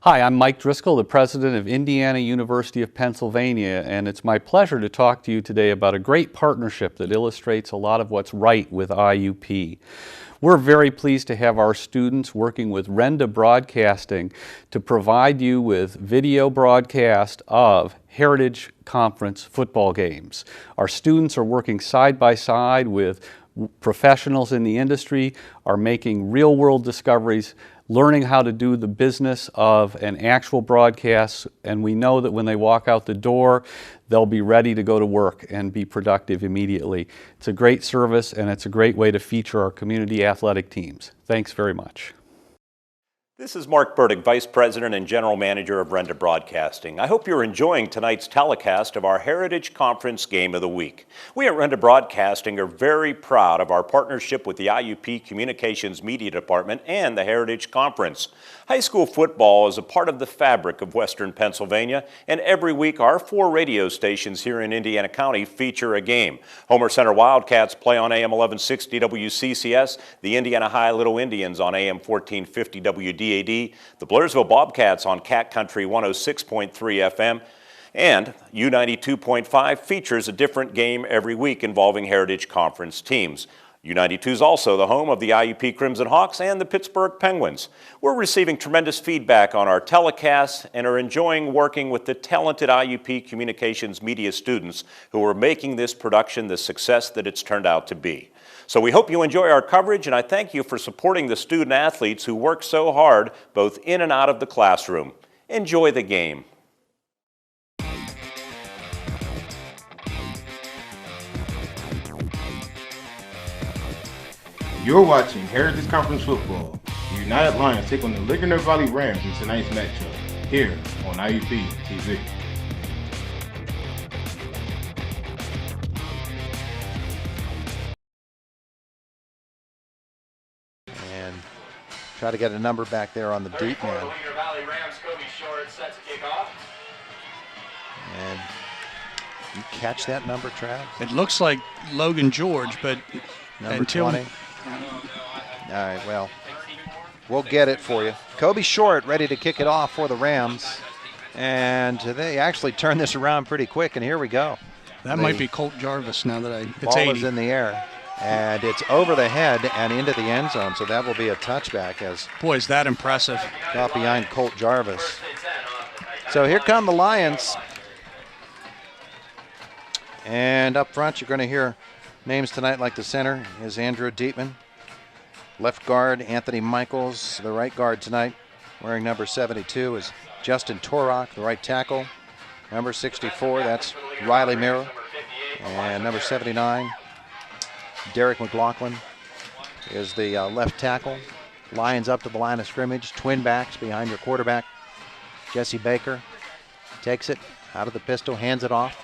Hi, I'm Mike Driscoll, the president of Indiana University of Pennsylvania, and it's my pleasure to talk to you today about a great partnership that illustrates a lot of what's right with IUP. We're very pleased to have our students working with Renda Broadcasting to provide you with video broadcast of Heritage Conference football games. Our students are working side by side with professionals in the industry, are making real-world discoveries, learning how to do the business of an actual broadcast, and we know that when they walk out the door, they'll be ready to go to work and be productive immediately. It's a great service, and it's a great way to feature our community athletic teams. Thanks very much. This is Mark Burdick, Vice President and General Manager of Renda Broadcasting. I hope you're enjoying tonight's telecast of our Heritage Conference Game of the Week. We at Renda Broadcasting are very proud of our partnership with the IUP Communications Media Department and the Heritage Conference. High school football is a part of the fabric of Western Pennsylvania, and every week our 4 radio stations here in Indiana County feature a game. Homer Center Wildcats play on AM 1160 WCCS, the Indiana High Little Indians on AM 1450 WDAD, the Blairsville Bobcats on Cat Country 106.3 FM, and U92.5 features a different game every week involving Heritage Conference teams. U92 is also the home of the IUP Crimson Hawks and the Pittsburgh Penguins. We're receiving tremendous feedback on our telecasts and are enjoying working with the talented IUP Communications Media students who are making this production the success that it's turned out to be. So we hope you enjoy our coverage, and I thank you for supporting the student athletes who work so hard both in and out of the classroom. Enjoy the game. You're watching Heritage Conference Football. The United Lions take on the Ligonier Valley Rams in tonight's matchup, here on IUP TV. And try to get a number back there on the deep man. And you catch that number, Trav? It looks like Logan George, but number until 20. All right, well, we'll get it for you. Kobe Short ready to kick it off for the Rams. And they actually turned this around pretty quick, and here we go. That might be Colt Jarvis now that it's ball 80. is in the air, and it's over the head and into the end zone, so that will be a touchback. As boy, is that impressive. Got behind Colt Jarvis. So here come the Lions. And up front, you're going to hear names tonight like the center is Andrew Dietman. Left guard, Anthony Michaels. The right guard tonight, wearing number 72, is Justin Torok. The right tackle, number 64, that's Riley Mira. And number 79, Derek McLaughlin, is the left tackle. Lions up to the line of scrimmage. Twin backs behind your quarterback, Jesse Baker. Takes it out of the pistol, hands it off.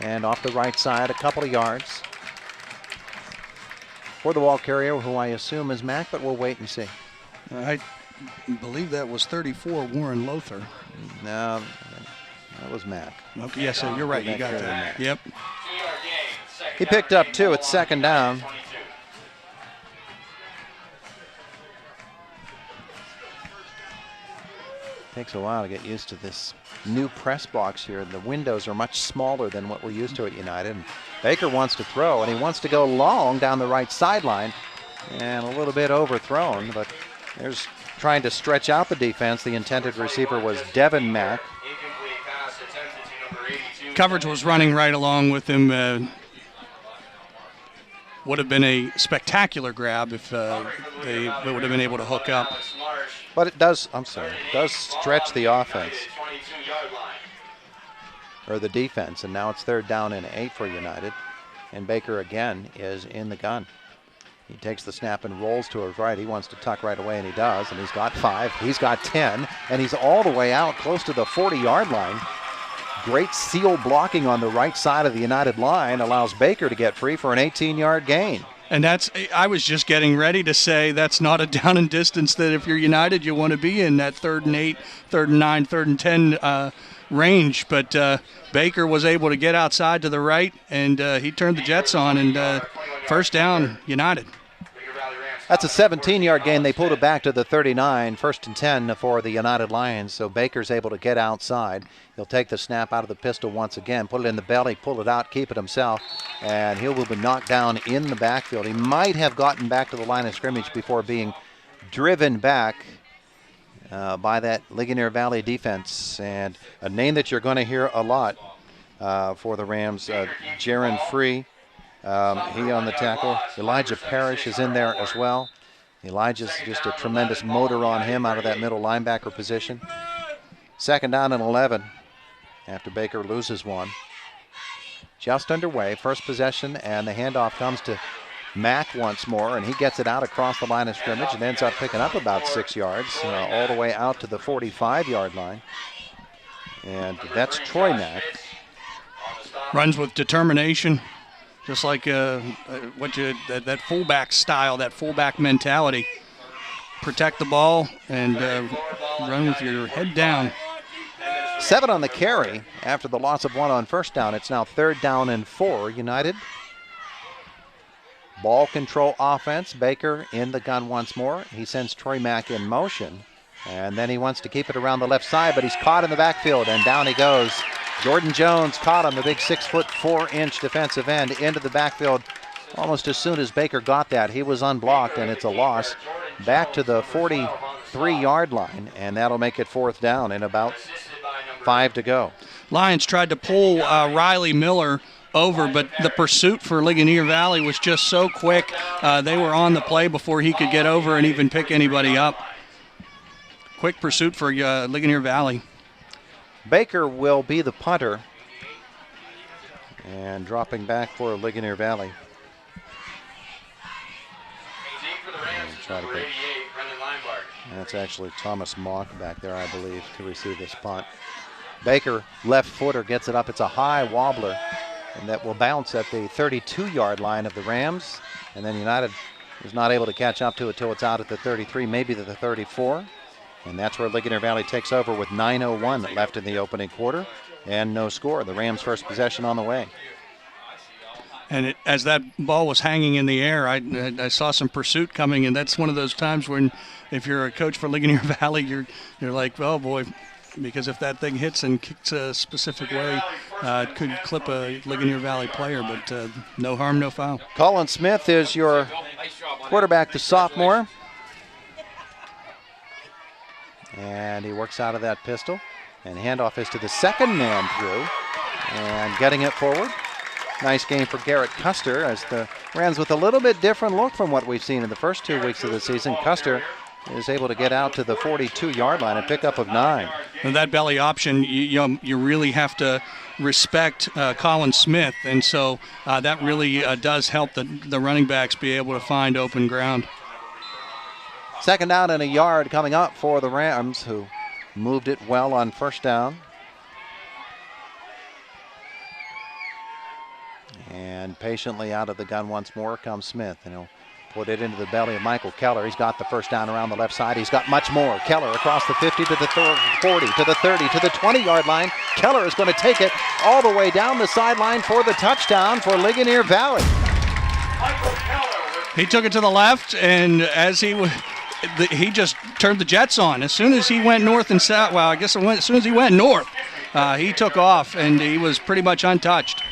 And off the right side, a couple of yards for the ball carrier, who I assume is Mack, but we'll wait and see. I believe that was 34, Warren Lothar. No, that was Mack. Okay, yes, sir, you're right. You got that. Yep. He picked up 2 at second down. Takes a while to get used to this new press box here. The windows are much smaller than what we're used to at United. And Baker wants to throw, and he wants to go long down the right sideline, and a little bit overthrown, but there's trying to stretch out the defense. The intended receiver was Devin Mack. Coverage was running right along with him. Would have been a spectacular grab if they would have been able to hook up. But it does, it does stretch the offense, or the defense, and now it's 3rd down and 8 for United. And Baker again is in the gun. He takes the snap and rolls to his right. He wants to tuck right away, and he does, and he's got 5, he's got 10, and he's all the way out close to the 40-yard line. Great seal blocking on the right side of the United line allows Baker to get free for an 18-yard gain. And I was just getting ready to say that's not a down and distance that if you're United you want to be in, that 3rd and 8, 3rd and 9, 3rd and 10 range. But Baker was able to get outside to the right, and he turned the Jets on, and 1st down, United. That's a 17-yard gain. They pulled it back to the 39, 1st and 10 for the United Lions. So Baker's able to get outside. He'll take the snap out of the pistol once again, put it in the belly, pull it out, keep it himself, and he will be knocked down in the backfield. He might have gotten back to the line of scrimmage before being driven back by that Ligonier Valley defense. And a name that you're going to hear a lot for the Rams, Jaron Free. He on the tackle. Elijah Parrish is in there as well. Elijah's just a tremendous motor on him out of that middle linebacker position. 2nd down and 11 after Baker loses one. Just underway, first possession, and the handoff comes to Mack once more, and he gets it out across the line of scrimmage and ends up picking up about 6 yards, all the way out to the 45-yard line. And that's Troy Mack. Runs with determination. Just like that fullback style, that fullback mentality. Protect the ball and run with your head down. 7 on the carry after the loss of 1 on first down. It's now 3rd down and 4, United. Ball control offense. Baker in the gun once more. He sends Troy Mack in motion. And then he wants to keep it around the left side, but he's caught in the backfield, and down he goes. Jordan Jones caught him, the big 6'4" defensive end, into the backfield almost as soon as Baker got that. He was unblocked, and it's a loss. Back to the 43-yard line, and that'll make it 4th down and about 5 to go. Lions tried to pull Riley Miller over, but the pursuit for Ligonier Valley was just so quick. They were on the play before he could get over and even pick anybody up. Quick pursuit for Ligonier Valley. Baker will be the punter, and dropping back for Ligonier Valley. That's actually Thomas Mock back there, I believe, to receive this punt. Baker, left footer, gets it up. It's a high wobbler, and that will bounce at the 32-yard line of the Rams. And then United is not able to catch up to it till it's out at the 33, maybe the 34. And that's where Ligonier Valley takes over with 9:01 left in the opening quarter and no score. The Rams' first possession on the way. And as that ball was hanging in the air, I saw some pursuit coming, and that's one of those times when if you're a coach for Ligonier Valley, you're like, oh boy, because if that thing hits and kicks a specific way, it could clip a Ligonier Valley player, but no harm, no foul. Colin Smith is your quarterback, the sophomore. And he works out of that pistol. And handoff is to the second man through. And getting it forward. Nice game for Garrett Custer as the Rams with a little bit different look from what we've seen in the first 2 weeks of the season. Custer is able to get out to the 42-yard line, a pickup of 9. And that belly option, you really have to respect Colin Smith. And so that really does help the running backs be able to find open ground. 2nd down and a yard coming up for the Rams, who moved it well on first down. And patiently out of the gun once more comes Smith, and he'll put it into the belly of Michael Keller. He's got the first down around the left side. He's got much more. Keller across the 50 to the 40 to the 30 to the 20-yard line. Keller is going to take it all the way down the sideline for the touchdown for Ligonier Valley. He took it to the left, and as he just turned the jets on. As soon as he went north and south, well, I guess as soon as he went north, he took off, and he was pretty much untouched.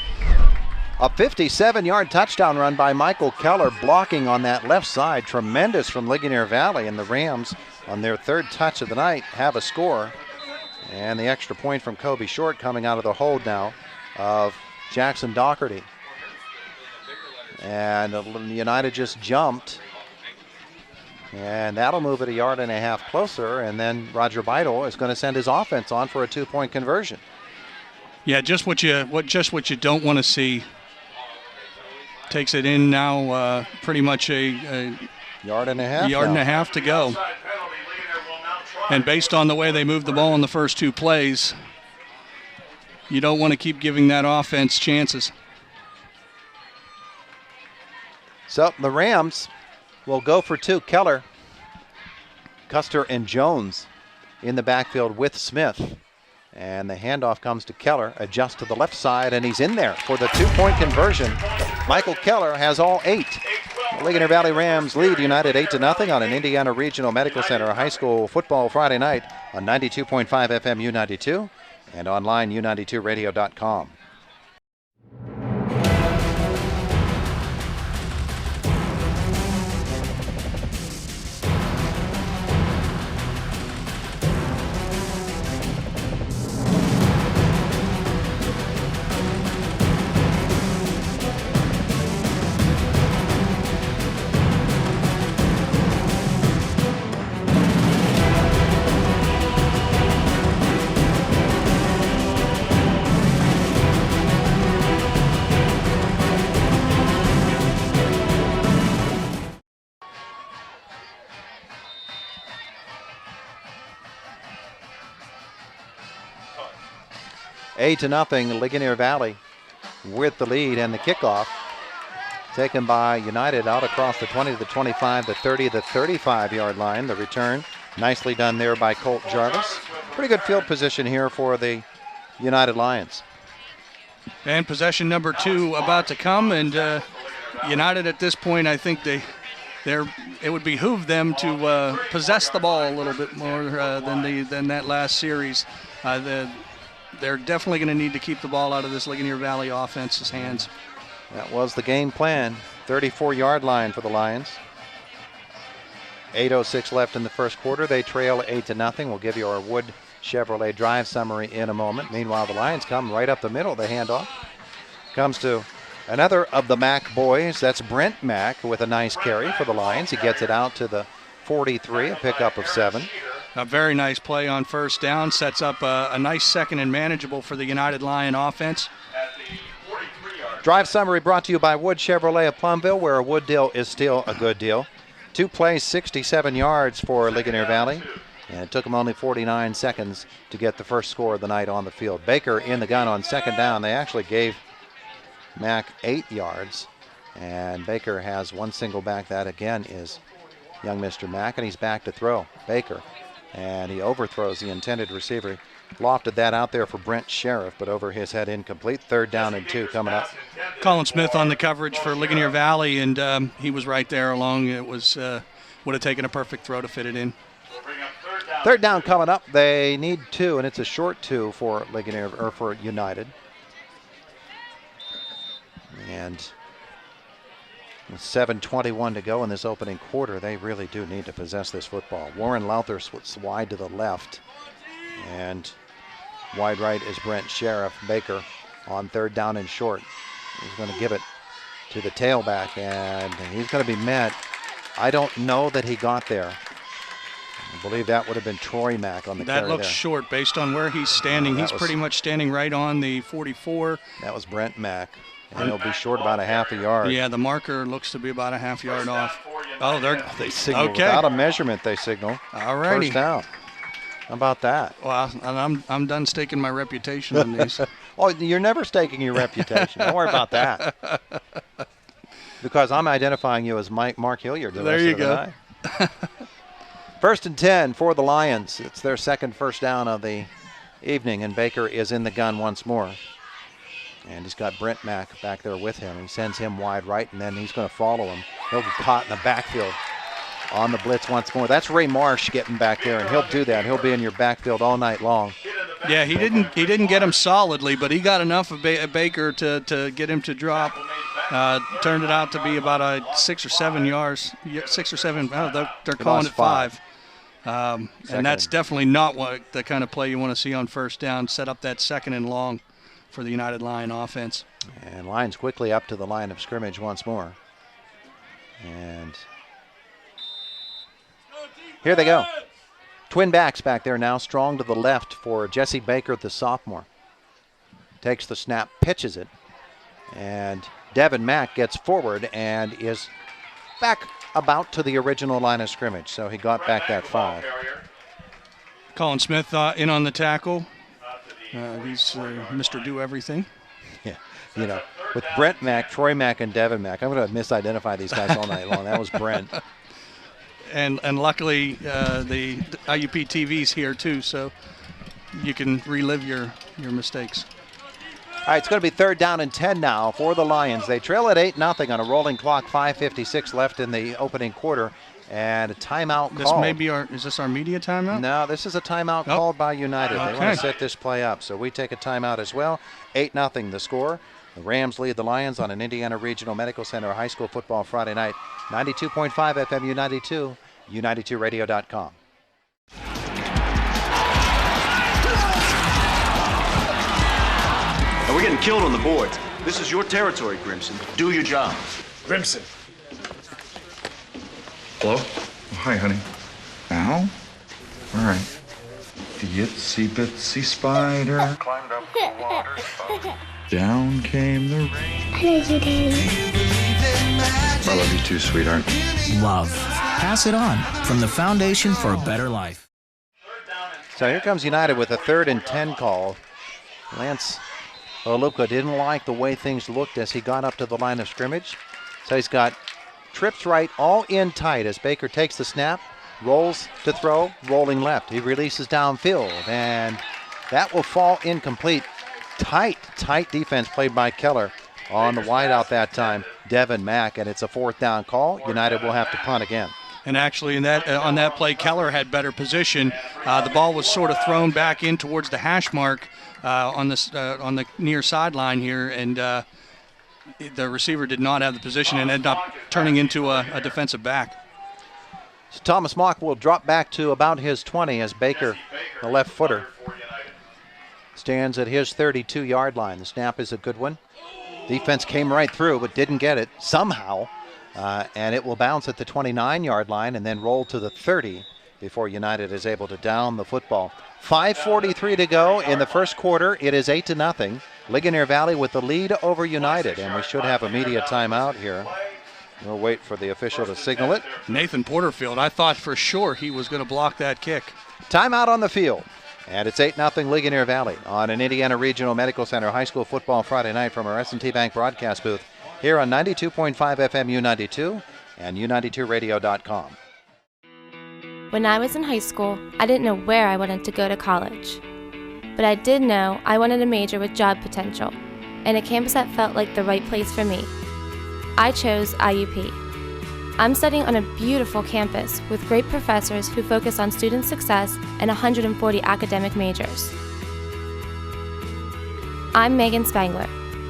A 57-yard touchdown run by Michael Keller, blocking on that left side. Tremendous from Ligonier Valley, and the Rams, on their 3rd touch of the night, have a score. And the extra point from Kobe Short coming out of the hold now of Jackson Doherty. And United just jumped. And that'll move it a yard and a half closer, and then Roger Beidel is going to send his offense on for a 2-point conversion. Yeah, just what you don't want to see. Takes it in now, pretty much a yard and a half. Yard and a half to go. And based on the way they moved the ball in the first 2 plays, you don't want to keep giving that offense chances. So the Rams will go for 2. Keller, Custer, and Jones in the backfield with Smith. And the handoff comes to Keller, adjusts to the left side, and he's in there for the 2-point conversion. Michael Keller has all 8. Ligonier Valley Rams lead United 8-0 on an Indiana Regional Medical Center high school football Friday night on 92.5 FM U92 and online u92radio.com. Eight to nothing, Ligonier Valley with the lead, and the kickoff taken by United out across the 20 to the 25, the 30 to the 35-yard line. The return nicely done there by Colt Jarvis. Pretty good field position here for the United Lions. And possession number 2 about to come, and United at this point, I think it would behoove them to possess the ball a little bit more than that last series. They're definitely going to need to keep the ball out of this Ligonier Valley offense's hands. That was the game plan. 34-yard line for the Lions. 8:06 left in the first quarter. They trail 8-0. We'll give you our Wood Chevrolet drive summary in a moment. Meanwhile, the Lions come right up the middle. The handoff comes to another of the Mack boys. That's Brent Mack with a nice carry for the Lions. He gets it out to the 43, a pickup of 7. A very nice play on first down. Sets up a nice second and manageable for the United Lion offense. Drive summary brought to you by Wood Chevrolet of Plumville, where a Wood deal is still a good deal. 2 plays, 67 yards for Ligonier Valley. And it took them only 49 seconds to get the first score of the night on the field. Baker in the gun on second down. They actually gave Mack 8 yards. And Baker has one single back. That again is young Mr. Mack, and he's back to throw. Baker. And he overthrows the intended receiver. Lofted that out there for Brent Sheriff, but over his head incomplete. 3rd down and 2 coming up. Colin Smith on the coverage for Ligonier Valley, and he was right there along. It was would have taken a perfect throw to fit it in. 3rd down coming up. They need 2, and it's a short 2 for Ligonier, or for United. And with 7:21 to go in this opening quarter, they really do need to possess this football. Warren Lowther splits wide to the left, and wide right is Brent Sheriff. Baker on 3rd down and short. He's going to give it to the tailback, and he's going to be met. I don't know that he got there. I believe that would have been Troy Mack on the carry. That looks short based on where he's standing. He's pretty much standing right on the 44. That was Brent Mack. And he'll be short about a half a yard. Yeah, the marker looks to be about a half yard off. Oh, they signal okay. Without a measurement. They signal. All righty. First down. How about that? Well, I'm done staking my reputation on these. Oh, you're never staking your reputation. Don't worry about that. Because I'm identifying you as Mark Hilliard. There you go. 1st and 10 for the Lions. It's their second first down of the evening, and Baker is in the gun once more. And he's got Brent Mack back there with him. He sends him wide right, and then he's going to follow him. He'll be caught in the backfield on the blitz once more. That's Ray Marsh getting back there, and he'll do that. He'll be in your backfield all night long. Yeah, he didn't get him solidly, but he got enough of Baker to get him to drop. Turned it out to be about a 6 or 7 yards. 6 or 7. They're calling it 5. And that's definitely not the kind of play you want to see on first down. Set up that second and long for the United Lion offense. And Lions quickly up to the line of scrimmage once more. And here they go. Twin backs back there now, strong to the left for Jesse Baker, the sophomore. Takes the snap, pitches it, and Devin Mack gets forward and is back about to the original line of scrimmage, so he got back that 5. Colin Smith in on the tackle. He's Mr. Do Everything. Yeah, you know, with Brent Mack, Troy Mack, and Devin Mack. I'm going to misidentify these guys all night long. That was Brent. And luckily, the IUP TV's here too, so you can relive your mistakes. All right, it's going to be 3rd down and 10 now for the Lions. They trail at 8-0 on a rolling clock, 5:56 left in the opening quarter, and a timeout This called. may be is this our media timeout? No, this is a timeout called by United. They want Okay. to set this play up, so we take a timeout as well. 8-0 the score. The Rams lead the Lions on an Indiana Regional Medical Center high school football Friday night. 92.5 FM U92, U92radio.com. Now we're getting killed on the boards. This is your territory, Grimson. Do your job. Grimson. Hello? Oh, hi, honey. Now? All right. The itsy bitsy spider climbed up the water spout. Down came the rain. I love you, Daddy. I love you too, sweetheart. Love. Pass it on from the Foundation for a Better Life. So here comes United with a 3rd and 10 call. Lance Oluka didn't like the way things looked as he got up to the line of scrimmage. So he's got trips right, all in tight as Baker takes the snap, rolls to throw, rolling left. He releases downfield, and that will fall incomplete. Tight defense played by Keller on the wideout that time, Devin Mack, and it's a 4th down call. United will have to punt again. And actually, on that play, Keller had better position. The ball was sort of thrown back in towards the hash mark on the near sideline here, and the receiver did not have the position and ended up turning into a defensive back. So Thomas Mock will drop back to about his 20 as Baker, the left footer, stands at his 32-yard line. The snap is a good one. Defense came right through but didn't get it somehow. And it will bounce at the 29-yard line and then roll to the 30 before United is able to down the football. 5:43 to go in the first quarter. It is 8-0. Ligonier Valley with the lead over United, and we should have a media timeout here. We'll wait for the official to signal it. Nathan Porterfield, I thought for sure he was going to block that kick. Timeout on the field. And it's 8-0 Ligonier Valley on an Indiana Regional Medical Center high school football Friday night from our S&T Bank broadcast booth here on 92.5 FM U92 and U92radio.com. When I was in high school, I didn't know where I wanted to go to college. But I did know I wanted a major with job potential, and a campus that felt like the right place for me. I chose IUP. I'm studying on a beautiful campus with great professors who focus on student success and 140 academic majors. I'm Megan Spangler.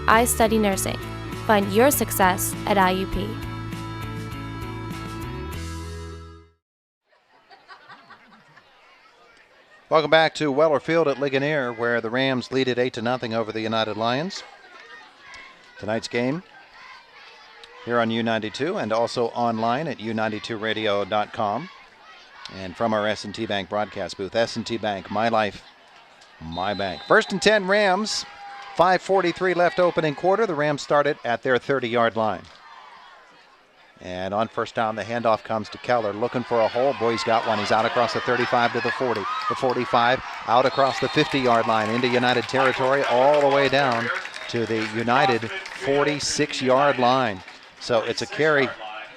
I study nursing. Find your success at IUP. Welcome back to Weller Field at Ligonier, where the Rams lead at 8-0 over the United Lions. Tonight's game here on U92 and also online at U92radio.com and from our S&T Bank broadcast booth. S&T Bank, my life, my bank. 1st and 10 Rams. 5:43 left opening quarter. The Rams started at their 30-yard line. And on first down, the handoff comes to Keller, looking for a hole. Boy, he's got one. He's out across the 35 to the 40. The 45 out across the 50-yard line into United territory, all the way down to the United 46-yard line. So it's a carry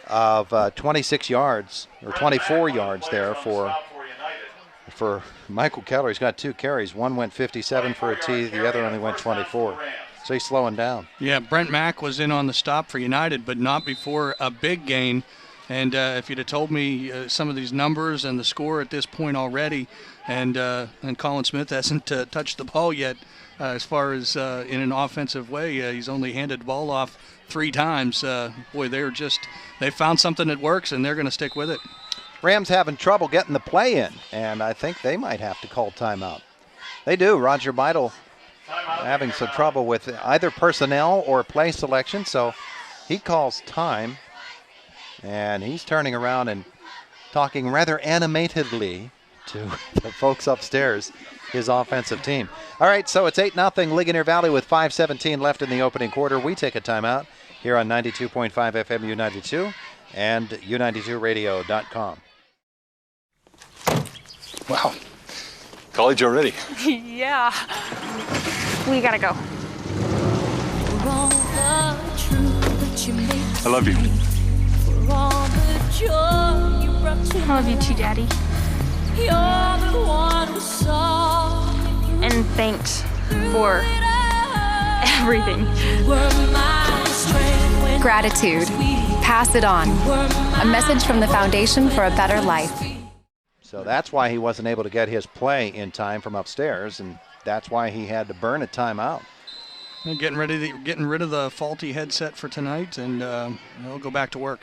of 26 yards, or 24 yards there for Michael Keller. He's got 2 carries. One went 57 for a T, the other only went 24. So he's slowing down. Yeah, Brent Mack was in on the stop for United, but not before a big gain. And if you'd have told me some of these numbers and the score at this point already, and Colin Smith hasn't touched the ball yet as far as in an offensive way. He's only handed the ball off 3 times. Boy, they found something that works, and they're going to stick with it. Rams having trouble getting the play in, and I think they might have to call timeout. They do. Roger Beidel having some trouble with either personnel or play selection, so he calls time, and he's turning around and talking rather animatedly to the folks upstairs, his offensive team. All right, so it's 8-0 Ligonier Valley with 5:17 left in the opening quarter. We take a timeout here on 92.5 FM U92 and U92radio.com. Wow. College already. Yeah. We gotta go. I love you. I love you too, Daddy. And thanks for everything. Gratitude. Pass it on. A message from the Foundation for a Better Life. So that's why he wasn't able to get his play in time from upstairs, and that's why he had to burn a timeout. And getting rid of the faulty headset for tonight, and they'll go back to work.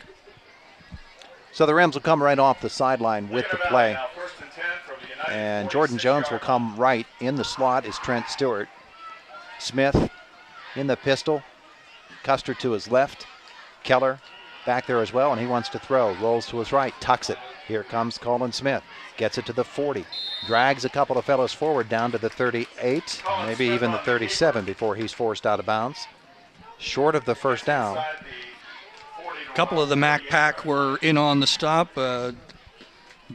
So the Rams will come right off the sideline with the play. And Jordan Jones will come right. In the slot is Trent Stewart. Smith in the pistol. Custer to his left. Keller back there as well, and he wants to throw. Rolls to his right, tucks it. Here comes Colin Smith. Gets it to the 40. Drags a couple of fellows forward down to the 38, maybe even the 37 before he's forced out of bounds. Short of the first down. A couple of the Mac Pack were in on the stop.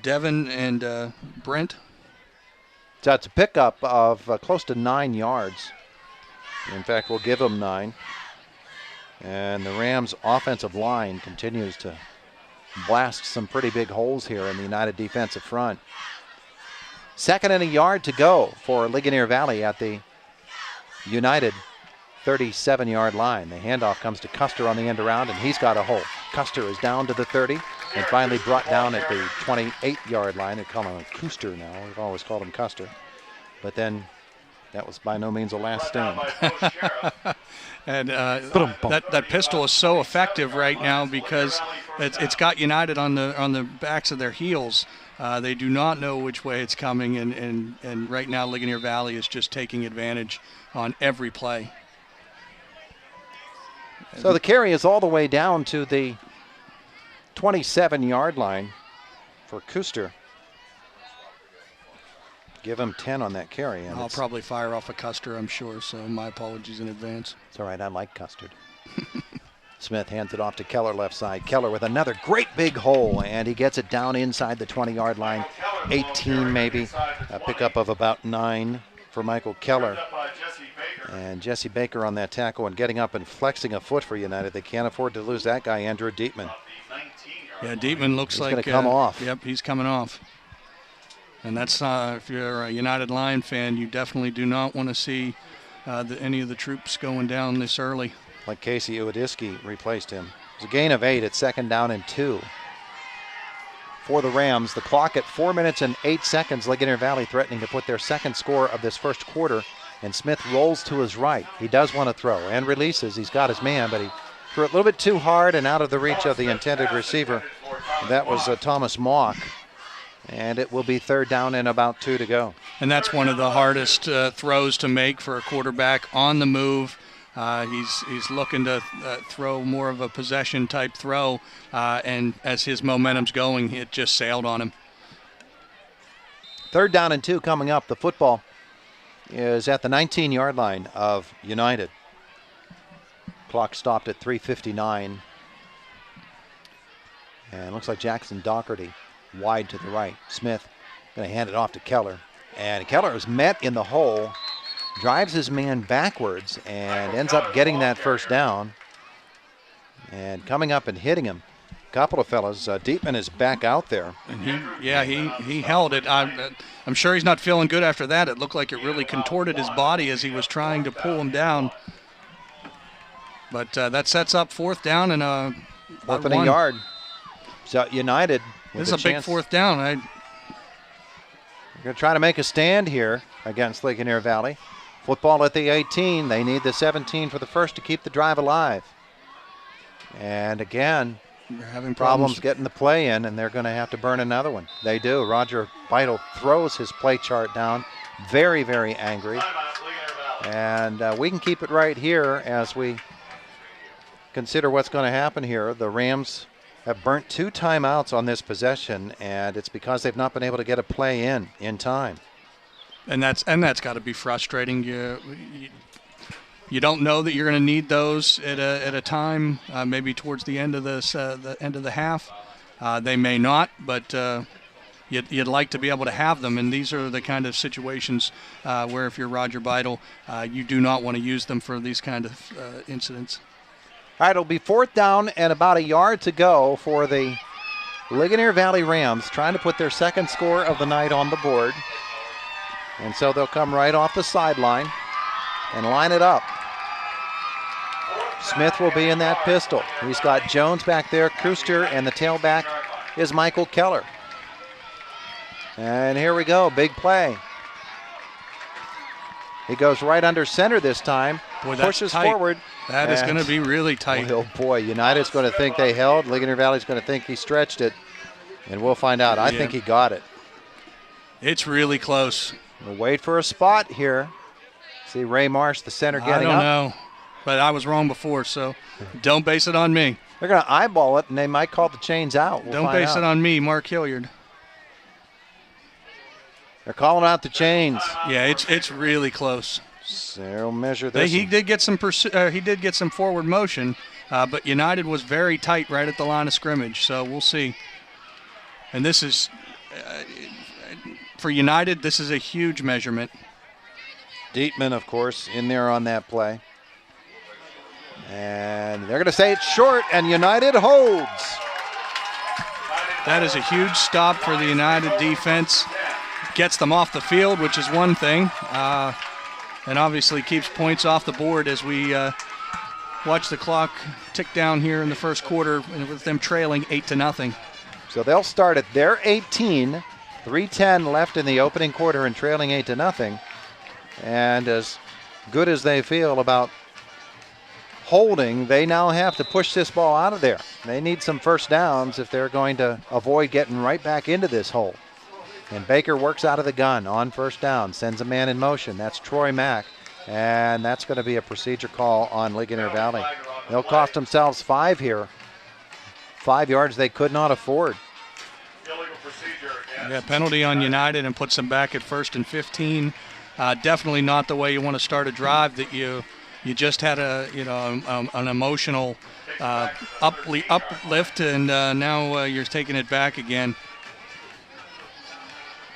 Devin and Brent. So it's a pickup of close to 9 yards. In fact, we'll give them 9. And the Rams' offensive line continues to blast some pretty big holes here in the United defensive front. 2nd and a yard to go for Ligonier Valley at the United 37-yard line. The handoff comes to Custer on the end around, and he's got a hole. Custer is down to the 30 and finally brought down at the 28-yard line. They call him Custer now. We've always called him Custer. But then that was by no means a last stand. And that pistol is so effective right now because it's got United on the backs of their heels. They do not know which way it's coming, and right now Ligonier Valley is just taking advantage on every play. So the carry is all the way down to the 27-yard line for Custer. Give him 10 on that carry. And I'll probably fire off a Custer, I'm sure, so my apologies in advance. It's all right, I like custard. Smith hands it off to Keller left side. Keller with another great big hole, and he gets it down inside the 20-yard line. 18 maybe, a pickup of about 9 for Michael Keller. And Jesse Baker on that tackle and getting up and flexing a foot for United. They can't afford to lose that guy, Andrew Dietman. Yeah, Dietman looks like he's going to come off. Yep, he's coming off. And that's, if you're a United Lion fan, you definitely do not want to see any of the troops going down this early. Like Casey Uwadiski replaced him. It was a gain of 8 at 2nd down and 2. For the Rams, the clock at 4 minutes and 8 seconds. Ligonier Valley threatening to put their second score of this first quarter. And Smith rolls to his right. He does want to throw and releases. He's got his man, but he threw it a little bit too hard and out of the reach of the intended receiver. That was Thomas Mock. And it will be 3rd down and about 2 to go. And that's one of the hardest throws to make for a quarterback on the move. He's looking to throw more of a possession type throw, and as his momentum's going, it just sailed on him. 3rd down and 2 coming up. The football is at the 19-yard line of United. Clock stopped at 3:59. And looks like Jackson Doherty wide to the right. Smith going to hand it off to Keller. And Keller is met in the hole, drives his man backwards, and ends up getting that first down. And coming up and hitting him, a couple of fellas. Dietman is back out there. And he held it. I'm sure he's not feeling good after that. It looked like it really contorted his body as he was trying to pull him down. But that sets up 4th down and a 4th and a yard. So United. This is a big 4th down. We're going to try to make a stand here against Ligonier Valley. Football at the 18. They need the 17 for the first to keep the drive alive. And again, they're having problems getting the play in, and they're going to have to burn another one. They do. Roger Beidel throws his play chart down. Very, very angry. And we can keep it right here as we consider what's going to happen here. The Rams have burnt 2 timeouts on this possession, and it's because they've not been able to get a play in time. And that's got to be frustrating. You don't know that you're going to need those at a time, maybe towards the end of the end of the half. They may not, but you'd like to be able to have them. And these are the kind of situations where if you're Roger Beidel, you do not want to use them for these kind of incidents. All right, it'll be 4th down and about a yard to go for the Ligonier Valley Rams, trying to put their second score of the night on the board. And so they'll come right off the sideline and line it up. Smith will be in that pistol. He's got Jones back there, Kuster, and the tailback is Michael Keller. And here we go, big play. He goes right under center this time, pushes forward. That is going to be really tight. Oh boy, United's going to think they held. Ligonier Valley's going to think he stretched it. And we'll find out. I think he got it. It's really close. We'll wait for a spot here. See Ray Marsh, the center, getting up. I don't know, but I was wrong before, so don't base it on me. They're going to eyeball it, and they might call the chains out. Don't base it on me, Mark Hilliard. They're calling out the chains. Yeah, it's really close. So they'll measure this. He did get some forward motion, but United was very tight right at the line of scrimmage. So we'll see. And this is for United. This is a huge measurement. Dietman, of course, in there on that play, and they're going to say it's short, and United holds. That is a huge stop for the United defense. Gets them off the field, which is one thing, and obviously keeps points off the board as we watch the clock tick down here in the first quarter with them trailing 8-0. So they'll start at their 18, 3:10 left in the opening quarter and trailing 8-0. And as good as they feel about holding, they now have to push this ball out of there. They need some first downs if they're going to avoid getting right back into this hole. And Baker works out of the gun on first down, sends a man in motion. That's Troy Mack, and that's going to be a procedure call on Ligonier Valley. They'll cost themselves 5 here. 5 yards they could not afford. Yeah, penalty on United and puts them back at 1st and 15. Definitely not the way you want to start a drive that you just had an emotional uplift, and now you're taking it back again.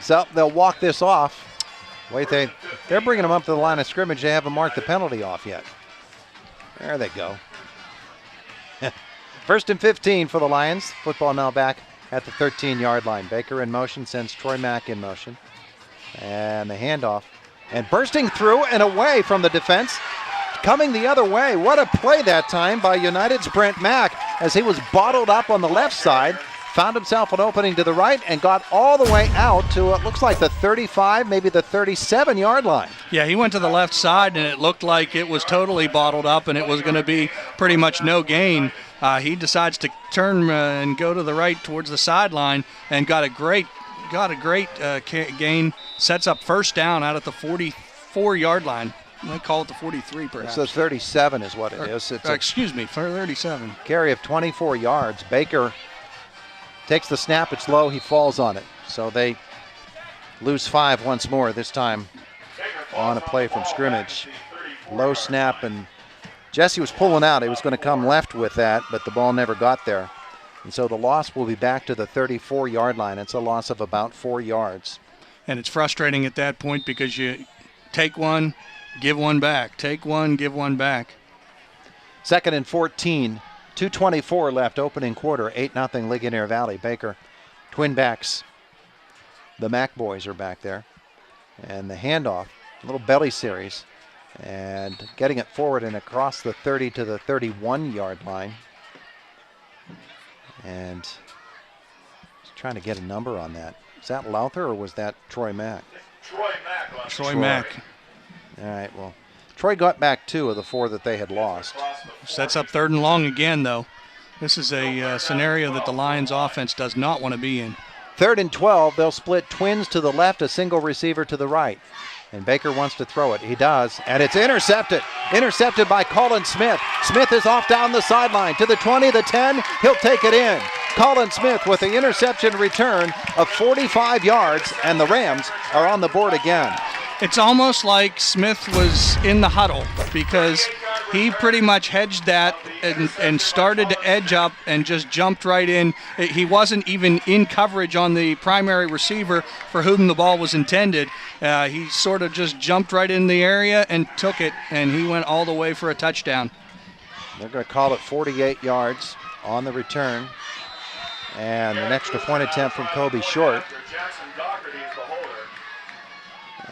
So they'll walk this off. Wait, they're bringing them up to the line of scrimmage. They haven't marked the penalty off yet. There they go. 1st and 15 for the Lions. Football now back at the 13-yard line. Baker in motion, sends Troy Mack in motion. And the handoff. And bursting through and away from the defense. Coming the other way. What a play that time by United's Brent Mack as he was bottled up on the left side. Found himself an opening to the right and got all the way out to what looks like the 35, maybe the 37-yard line. Yeah, he went to the left side, and it looked like it was totally bottled up, and it was going to be pretty much no gain. He decides to turn and go to the right towards the sideline, and got a great gain. Sets up first down out at the 44-yard line. I might call it the 43, perhaps. So 37 is what it is. It's excuse me, 37. Carry of 24 yards. Baker takes the snap, it's low, he falls on it. So they lose 5 once more, this time on a play from scrimmage. Low snap, and Jesse was pulling out. He was going to come left with that, but the ball never got there. And so the loss will be back to the 34-yard line. It's a loss of about 4 yards. And it's frustrating at that point because you take one, give one back. Take one, give one back. 2nd and 14. 2:24 left, opening quarter, 8-0 Ligonier Valley. Baker, twin backs. The Mac boys are back there. And the handoff, a little belly series. And getting it forward and across the 30 to the 31-yard line. And trying to get a number on that. Is that Lowther or was that Troy Mack? Troy Mack. All right, well, Troy got back 2 of the 4 that they had lost. Sets up 3rd and long again, though. This is a scenario that the Lions offense does not want to be in. 3rd and 12, they'll split twins to the left, a single receiver to the right. And Baker wants to throw it. He does, and it's intercepted. Intercepted by Colin Smith. Smith is off down the sideline to the 20, the 10. He'll take it in. Colin Smith with the interception return of 45 yards, and the Rams are on the board again. It's almost like Smith was in the huddle because he pretty much hedged that and started to edge up and just jumped right in. He wasn't even in coverage on the primary receiver for whom the ball was intended. He sort of just jumped right in the area and took it, and he went all the way for a touchdown. They're going to call it 48 yards on the return. And an extra point attempt from Kobe Short.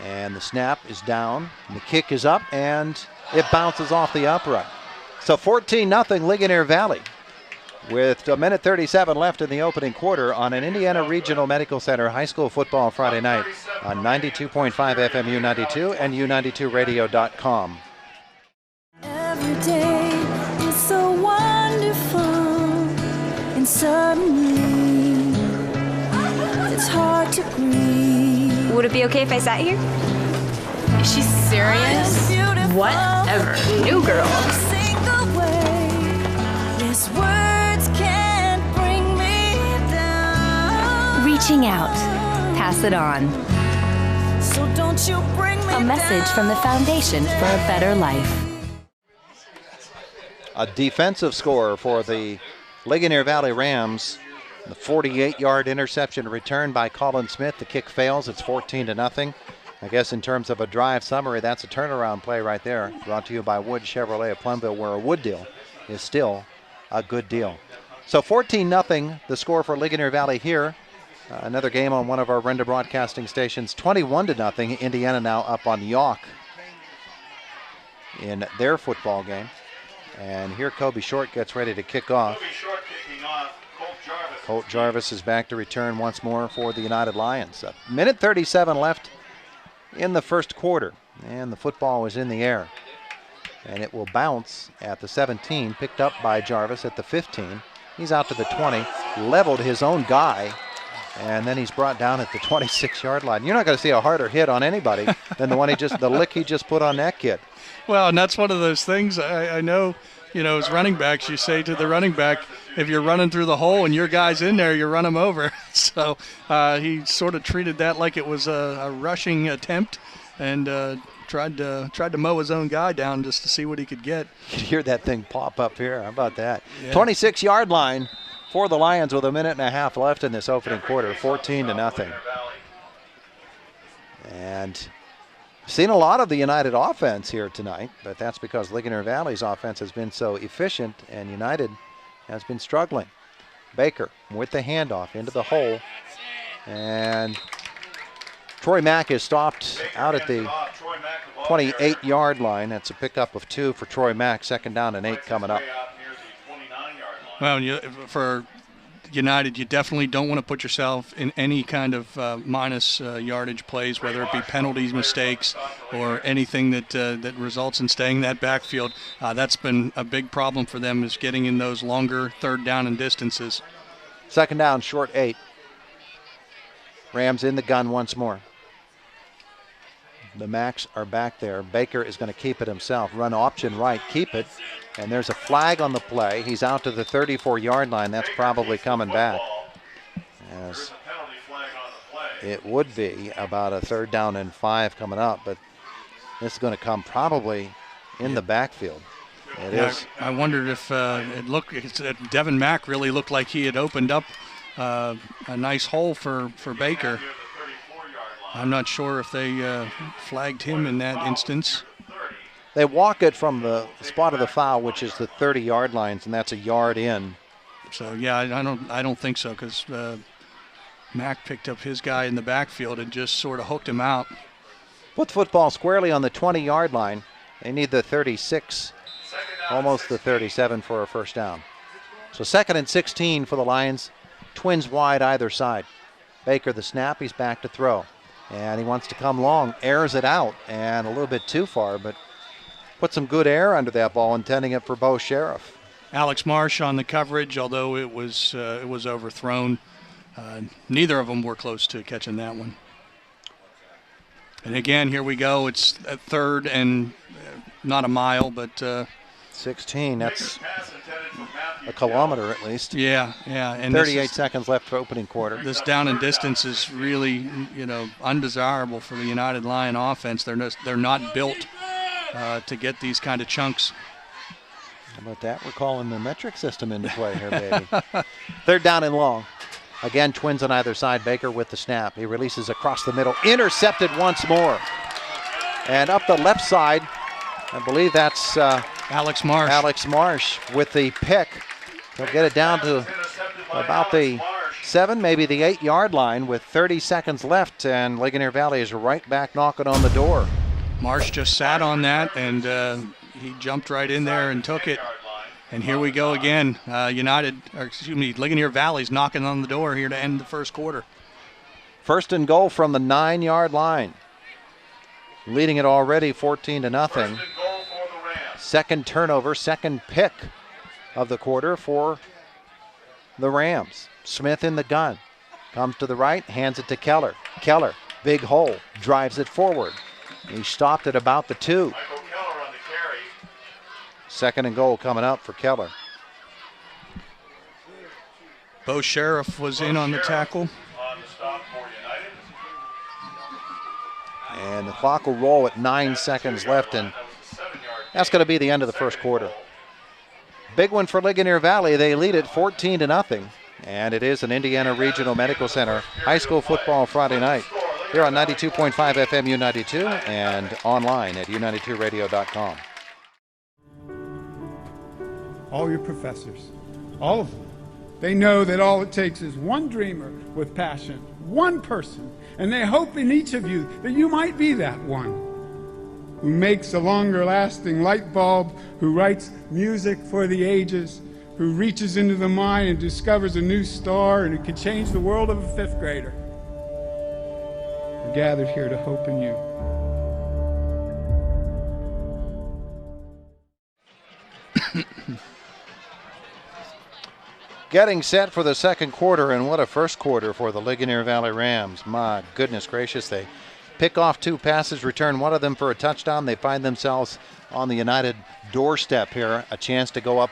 And the snap is down, and the kick is up, and it bounces off the upright. So 14-0 Ligonier Valley with 1:37 left in the opening quarter on an Indiana Regional Medical Center high school football Friday night on 92.5 FM U92 and U92radio.com. Every day is so wonderful, and suddenly it's hard to breathe. Would it be okay if I sat here? Is she serious? Whatever. New girl. Yes, words can't bring me down. Reaching out. Pass it on. So don't you bring me A message from the Foundation for a Better Life. A defensive score for the Ligonier Valley Rams. The 48-yard interception returned by Colin Smith. The kick fails. It's 14-0. I guess in terms of a drive summary, that's a turnaround play right there. Brought to you by Wood Chevrolet of Plumville, where a wood deal is still a good deal. So 14-0, the score for Ligonier Valley here. Another game on one of our Renda broadcasting stations. 21-0, Indiana now up on York in their football game. And here Kobe Short gets ready to kick off. Colt Jarvis is back to return once more for the United Lions. 1:37 left in the first quarter, and the football is in the air. And it will bounce at the 17, picked up by Jarvis at the 15. He's out to the 20, leveled his own guy, and then he's brought down at the 26-yard line. You're not going to see a harder hit on anybody than the lick he just put on that kid. Well, and that's one of those things I know, as running backs, you say to the running back, if you're running through the hole and your guy's in there, you run him over. So he sort of treated that like it was a rushing attempt and tried to mow his own guy down just to see what he could get. You could hear that thing pop up here. How about that? Yeah. 26-yard line for the Lions with 1.5 minutes left in this opening quarter, 14-0. And seen a lot of the United offense here tonight, but that's because Ligonier Valley's offense has been so efficient and United has been struggling. Baker with the handoff into the hole, and Troy Mack is stopped out at the 28-yard line. That's a pickup of 2 for Troy Mack. 2nd down and 8 coming up. Well, for United, you definitely don't want to put yourself in any kind of minus yardage plays, whether it be penalties, mistakes, or anything that results in staying in that backfield. That's been a big problem for them, is getting in those longer 3rd down and distances. 2nd down, short 8. Rams in the gun once more. The Macks are back there. Baker is going to keep it himself. Run option right, keep it. And there's a flag on the play. He's out to the 34-yard line. That's probably coming back. As it would be about a 3rd down and 5 coming up, but this is going to come probably in the backfield. It is. I wondered if Devin Mack really looked like he had opened up a nice hole for Baker. I'm not sure if they flagged him in that instance. They walk it from the spot of the foul, which is the 30-yard lines, and that's a yard in. So yeah, I don't think so, because Mack picked up his guy in the backfield and just sort of hooked him out. Put football squarely on the 20-yard line. They need the 36, almost the 37 for a 1st down. So 2nd and 16 for the Lions. Twins wide either side. Baker the snap, he's back to throw. And he wants to come long, airs it out, and a little bit too far, but put some good air under that ball, intending it for Bo Sheriff. Alex Marsh on the coverage, although it was overthrown. Neither of them were close to catching that one. And again, here we go. It's a 3rd and not a mile, but 16. That's a kilometer at least. Yeah. And 38 seconds left for opening quarter. This down and distance is really, undesirable for the United Lion offense. They're not built to get these kind of chunks. How about that? We're calling the metric system into play here, baby. 3rd down and long. Again, Twins on either side. Baker with the snap. He releases across the middle. Intercepted once more. And up the left side, I believe that's Alex Marsh. Alex Marsh with the pick. He'll get it down to about the 7, maybe the 8-yard line with 30 seconds left, and Ligonier Valley is right back knocking on the door. Marsh just sat on that, and he jumped right in there and took it. And here we go again. Ligonier Valley's knocking on the door here to end the first quarter. First and goal from the 9-yard line. Leading it already 14-0. Second turnover, second pick of the quarter for the Rams. Smith in the gun. Comes to the right, hands it to Keller. Keller, big hole, drives it forward. He stopped at about the 2. Second and goal coming up for Keller. Bo Sheriff was in on the tackle. And the clock will roll at 9 seconds left, and that's going to be the end of the first quarter. Big one for Ligonier Valley. They lead it 14-0, and it is an Indiana Regional Medical Center high school football Friday night here on 92.5 FM U92 and online at u92radio.com. All your professors, all of them, they know that all it takes is one dreamer with passion, one person, and they hope in each of you that you might be that one who makes a longer lasting light bulb, who writes music for the ages, who reaches into the mind and discovers a new star and who can change the world of a 5th grader. We're gathered here to hope in you. Getting set for the second quarter, and what a first quarter for the Ligonier Valley Rams. My goodness gracious, they pick off 2 passes, return one of them for a touchdown. They find themselves on the United doorstep here, a chance to go up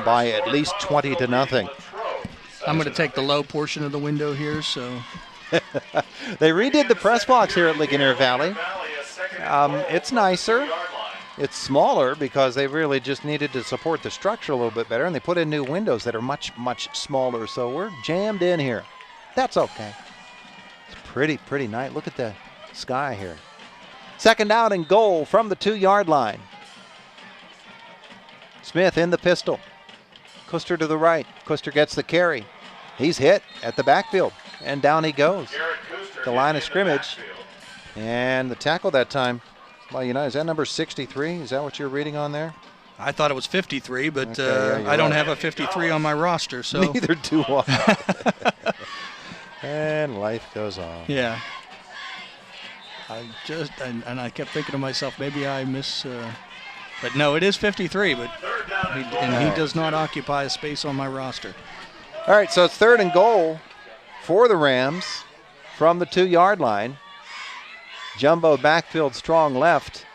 by at least 20-0. I'm going to take the low portion of the window here, so. They redid the press box here at Ligonier Valley. It's nicer. It's smaller because they really just needed to support the structure a little bit better, and they put in new windows that are much, much smaller, so we're jammed in here. That's okay. It's pretty nice. Look at the sky here. Second down and goal from the 2-yard line. Smith in the pistol. Kuster to the right. Kuster gets the carry. He's hit at the backfield, and down he goes. The line of scrimmage, and the tackle that time by United. Is that number 63? Is that what you're reading on there? I thought it was 53, but okay, yeah, I don't have a 53 on my roster, so. Neither do I. And life goes on. Yeah. I kept thinking to myself, maybe I miss, but no, it is 53, but he does not occupy a space on my roster. All right, so it's third and goal for the Rams from the 2-yard line. Jumbo backfield strong left.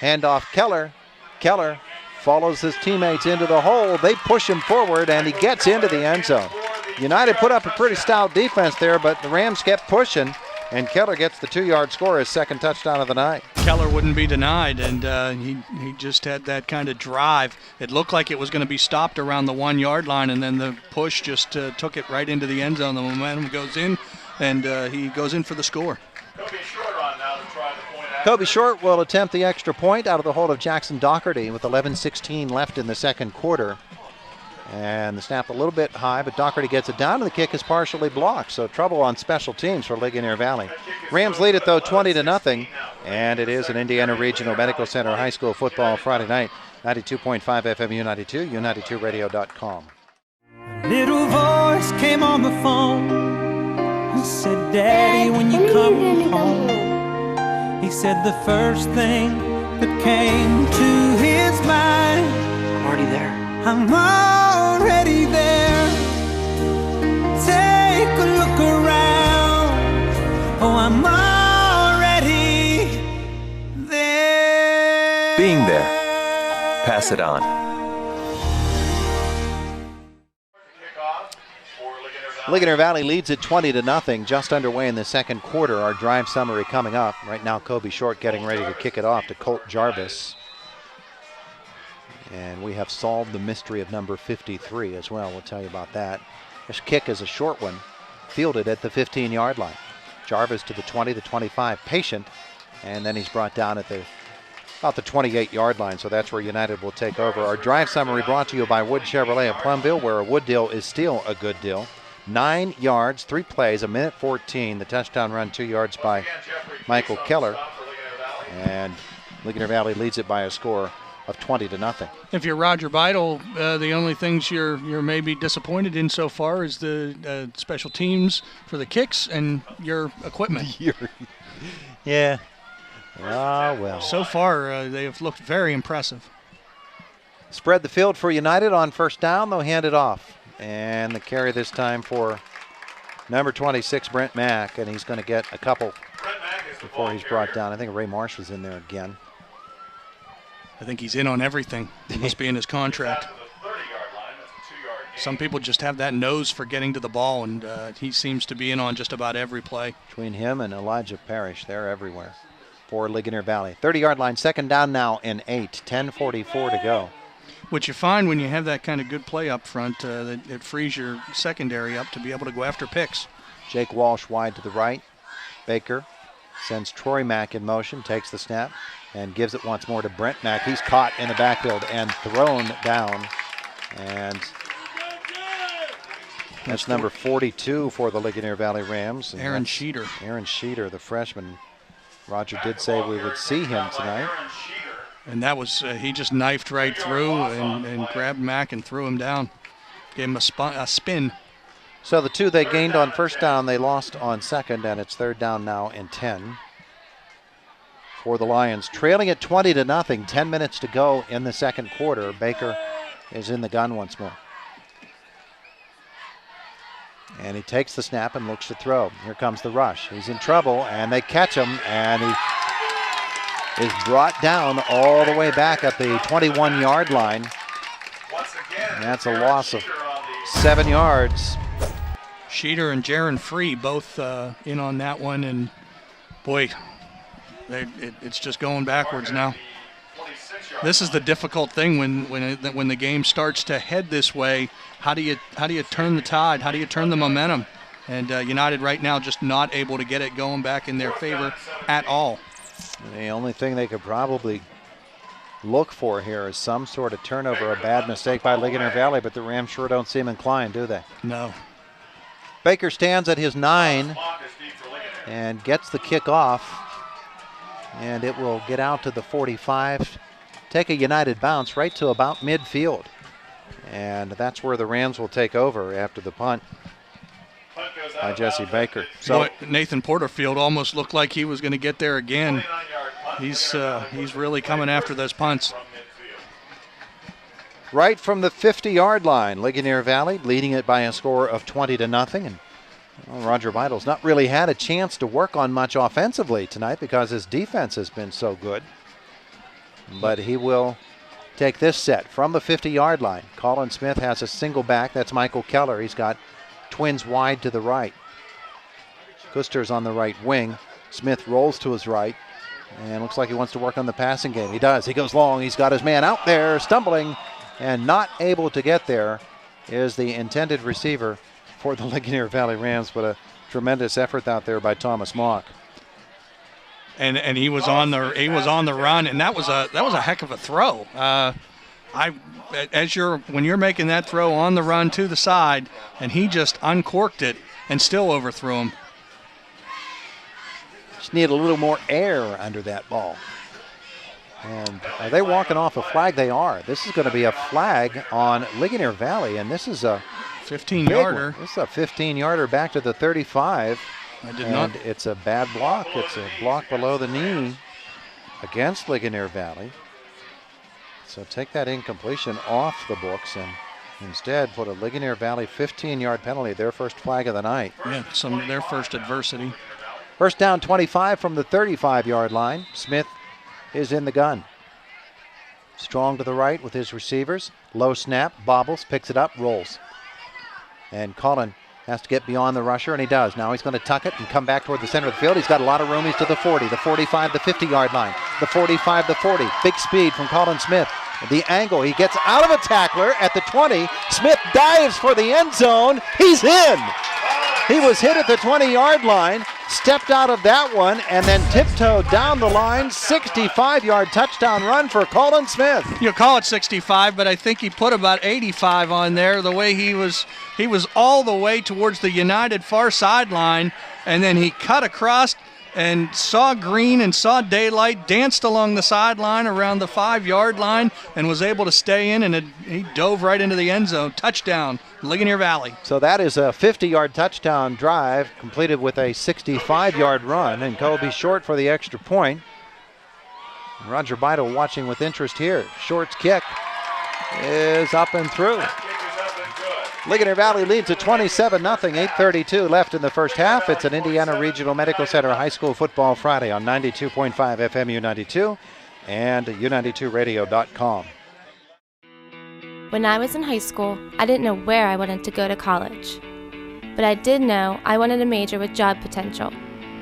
Handoff Keller. Keller follows his teammates into the hole. They push him forward, and he gets into the end zone. United put up a pretty stout defense there, but the Rams kept pushing, and Keller gets the 2-yard score, his second touchdown of the night. Keller wouldn't be denied, and he just had that kind of drive. It looked like it was going to be stopped around the 1-yard line, and then the push just took it right into the end zone. The momentum goes in, and he goes in for the score. Kobe Short will attempt the extra point out of the hold of Jackson Doherty with 11:16 left in the second quarter. And the snap a little bit high, but Doherty gets it down, and the kick is partially blocked. So trouble on special teams for Ligonier Valley. Rams lead it, though, 20-0. And it is an Indiana Regional Medical Center high school football Friday night. 92.5 FM U92, u92radio.com. A little voice came on the phone and said, Daddy, when you come home. He said the first thing that came to his mind, I'm already there. I'm already there. Take a look around. Oh, I'm already there. Being there. Pass it on. Ligonier Valley leads it 20-0, just underway in the second quarter. Our drive summary coming up. Right now, Kobe Short getting ready to kick it off to Colt Jarvis. And we have solved the mystery of number 53 as well. We'll tell you about that. This kick is a short one, fielded at the 15-yard line. Jarvis to the 20, the 25, patient, and then he's brought down at about the 28-yard line, so that's where United will take over. Our drive summary brought to you by Wood Chevrolet of Plumville, where a wood deal is still a good deal. 9 yards, 3 plays, a minute 14. The touchdown run, 2 yards by Michael Keller. And Ligonier Valley leads it by a score of 20-0. If you're Roger Beidel, the only things you're maybe disappointed in so far is the special teams for the kicks and your equipment. Yeah. Ah, well. So far, they have looked very impressive. Spread the field for United on first down. They'll hand it off. And the carry this time for number 26, Brent Mack. And he's going to get a couple before he's brought down. I think Ray Marsh was in there again. I think he's in on everything. He must be in his contract. Some people just have that nose for getting to the ball, and he seems to be in on just about every play. Between him and Elijah Parrish, they're everywhere for Ligonier Valley. 30-yard line, second down now in 8, 10:44 to go. What you find when you have that kind of good play up front, that it frees your secondary up to be able to go after picks. Jake Walsh wide to the right. Baker sends Troy Mack in motion, takes the snap, and gives it once more to Brent Mack. He's caught in the backfield and thrown down. And that's number 42 for the Ligonier Valley Rams. And Aaron Sheeter. Aaron Sheeter, the freshman. Roger did say we would see him tonight. And that was, he just knifed right through and grabbed Mack and threw him down. Gave him a spin. So the 2 they gained on first down, they lost on second, and it's third down now and 10 for the Lions. Trailing at 20-0, 10 minutes to go in the second quarter. Baker is in the gun once more. And he takes the snap and looks to throw. Here comes the rush. He's in trouble, and they catch him, and he is brought down all the way back at the 21-yard line. And that's a loss of 7 yards. Sheeter and Jaron Free both in on that one, and boy, it's just going backwards now. This is the difficult thing when the game starts to head this way. How do you turn the tide? How do you turn the momentum? And United right now just not able to get it going back in their favor at all. The only thing they could probably look for here is some sort of turnover, a bad mistake by Ligonier Valley, but the Rams sure don't seem inclined, do they? No. Baker stands at his 9 and gets the kick off, and it will get out to the 45, take a United bounce right to about midfield. And that's where the Rams will take over after the punt by Jesse Baker. So boy, Nathan Porterfield almost looked like he was going to get there again. He's really coming after those punts. Right from the 50-yard line, Ligonier Valley leading it by a score of 20-0. And Roger Beidel's not really had a chance to work on much offensively tonight because his defense has been so good. But he will take this set from the 50-yard line. Colin Smith has a single back. That's Michael Keller. He's got twins wide to the right. Kuster's on the right wing. Smith rolls to his right and looks like he wants to work on the passing game. He does. He goes long. He's got his man out there stumbling and not able to get there is the intended receiver for the Ligonier Valley Rams, but a tremendous effort out there by Thomas Mock. And he was on the run, and that was a heck of a throw. When you're making that throw on the run to the side, and he just uncorked it and still overthrew him. Just need a little more air under that ball. And are they walking off a flag? They are. This is going to be a flag on Ligonier Valley, and this is a 15-yarder. This is a 15-yarder back to the 35. And it's a bad block. It's a block below the knee against Ligonier Valley. So take that incompletion off the books and instead put a Ligonier Valley 15-yard penalty, their first flag of the night. Yeah, their first adversity. First down 25 from the 35-yard line. Smith is in the gun. Strong to the right with his receivers. Low snap, bobbles, picks it up, rolls. And Colin has to get beyond the rusher, and he does. Now he's going to tuck it and come back toward the center of the field. He's got a lot of room. He's to the 40, the 45, the 50-yard line, the 45, the 40. Big speed from Colin Smith. The angle, he gets out of a tackler at the 20. Smith dives for the end zone. He's in. He was hit at the 20-yard line, stepped out of that one, and then tiptoed down the line. 65-yard touchdown run for Colin Smith. You call it 65, but I think he put about 85 on there. The way he was all the way towards the United far sideline, and then he cut across and saw green and saw daylight, danced along the sideline around the 5-yard line, and was able to stay in, and he dove right into the end zone. Touchdown, Ligonier Valley. So that is a 50-yard touchdown drive completed with a 65-yard run, and Kobe Short for the extra point. Roger Beidel watching with interest here. Short's kick is up and through. Ligonier Valley leads at 27-0, 8:32 left in the first half. It's an Indiana Regional Medical Center High School Football Friday on 92.5 FM U92 and U92radio.com. When I was in high school, I didn't know where I wanted to go to college. But I did know I wanted a major with job potential,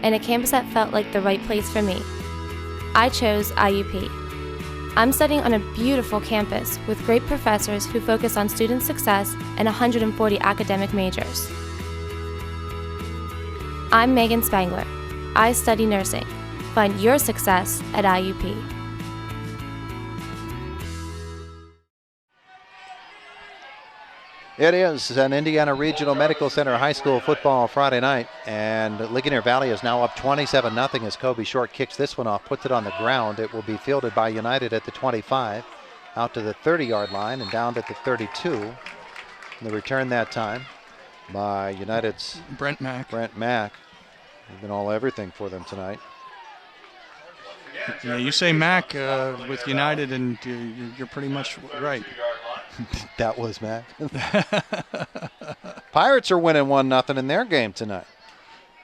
and a campus that felt like the right place for me. I chose IUP. I'm studying on a beautiful campus with great professors who focus on student success and 140 academic majors. I'm Megan Spangler. I study nursing. Find your success at IUP. It is an Indiana Regional Medical Center High School Football Friday night, and Ligonier Valley is now up 27-0 as Kobe Short kicks this one off, puts it on the ground. It will be fielded by United at the 25, out to the 30-yard line and down at the 32. And the return that time by United's Brent Mack. He's been all everything for them tonight. Yeah, you say Mack with United, and you're pretty much right. That was Mac. Pirates are winning 1-0 in their game tonight.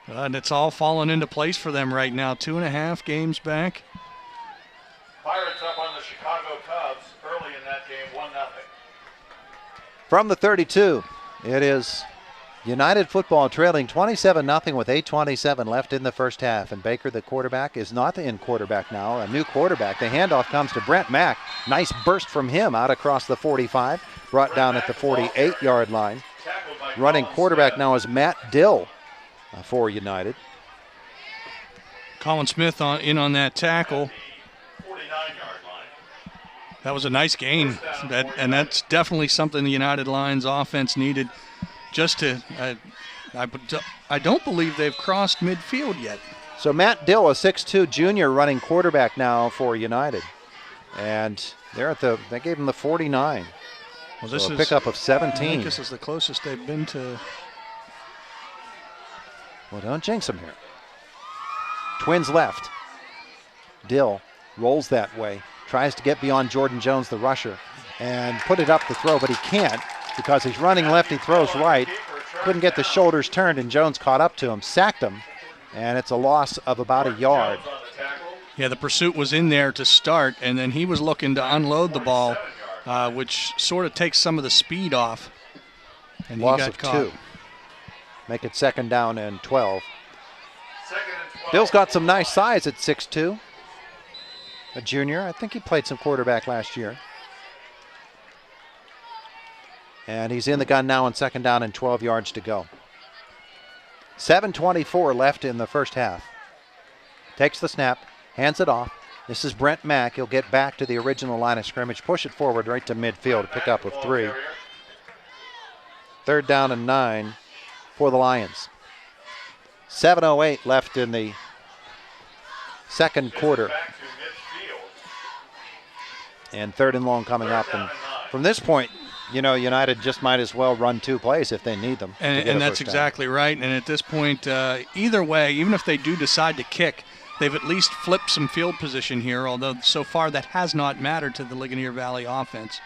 And it's all falling into place for them right now. 2.5 games back. Pirates up on the Chicago Cubs early in that game, 1-0. From the 32, it is United football trailing 27-0 with 8:27 left in the first half. And Baker, the quarterback, is not in quarterback now. A new quarterback. The handoff comes to Brent Mack. Nice burst from him out across the 45. Brought down at the 48-yard line. Running quarterback now is Matt Dill for United. Colin Smith in on that tackle. That was a nice gain. And that's definitely something the United Lions offense needed. Just to, I don't believe they've crossed midfield yet. So Matt Dill, a 6'2 junior, running quarterback now for United. And they gave him the 49. Well, this so a is pickup of 17. I think this is the closest they've been to. Well, don't jinx him here. Twins left. Dill rolls that way. Tries to get beyond Jordan Jones, the rusher, and put it up the throw, but he can't because he's running left, he throws right. Couldn't get the shoulders turned, and Jones caught up to him, sacked him, and it's a loss of about a yard. Yeah, the pursuit was in there to start, and then he was looking to unload the ball, which sort of takes some of the speed off. And Loss he got of caught. 2. Make it 2nd down and 12. Dill's got some nice size at 6'2". A junior. I think he played some quarterback last year. And he's in the gun now on 2nd down and 12 yards to go. 7:24 left in the first half. Takes the snap, hands it off. This is Brent Mack. He'll get back to the original line of scrimmage, push it forward right to midfield, pick up with 3. 3rd down and 9 for the Lions. 7:08 left in the second quarter. And 3rd and long coming up. And from this point, United just might as well run 2 plays if they need them. And that's exactly right. And at this point, either way, even if they do decide to kick, they've at least flipped some field position here, although so far that has not mattered to the Ligonier Valley offense,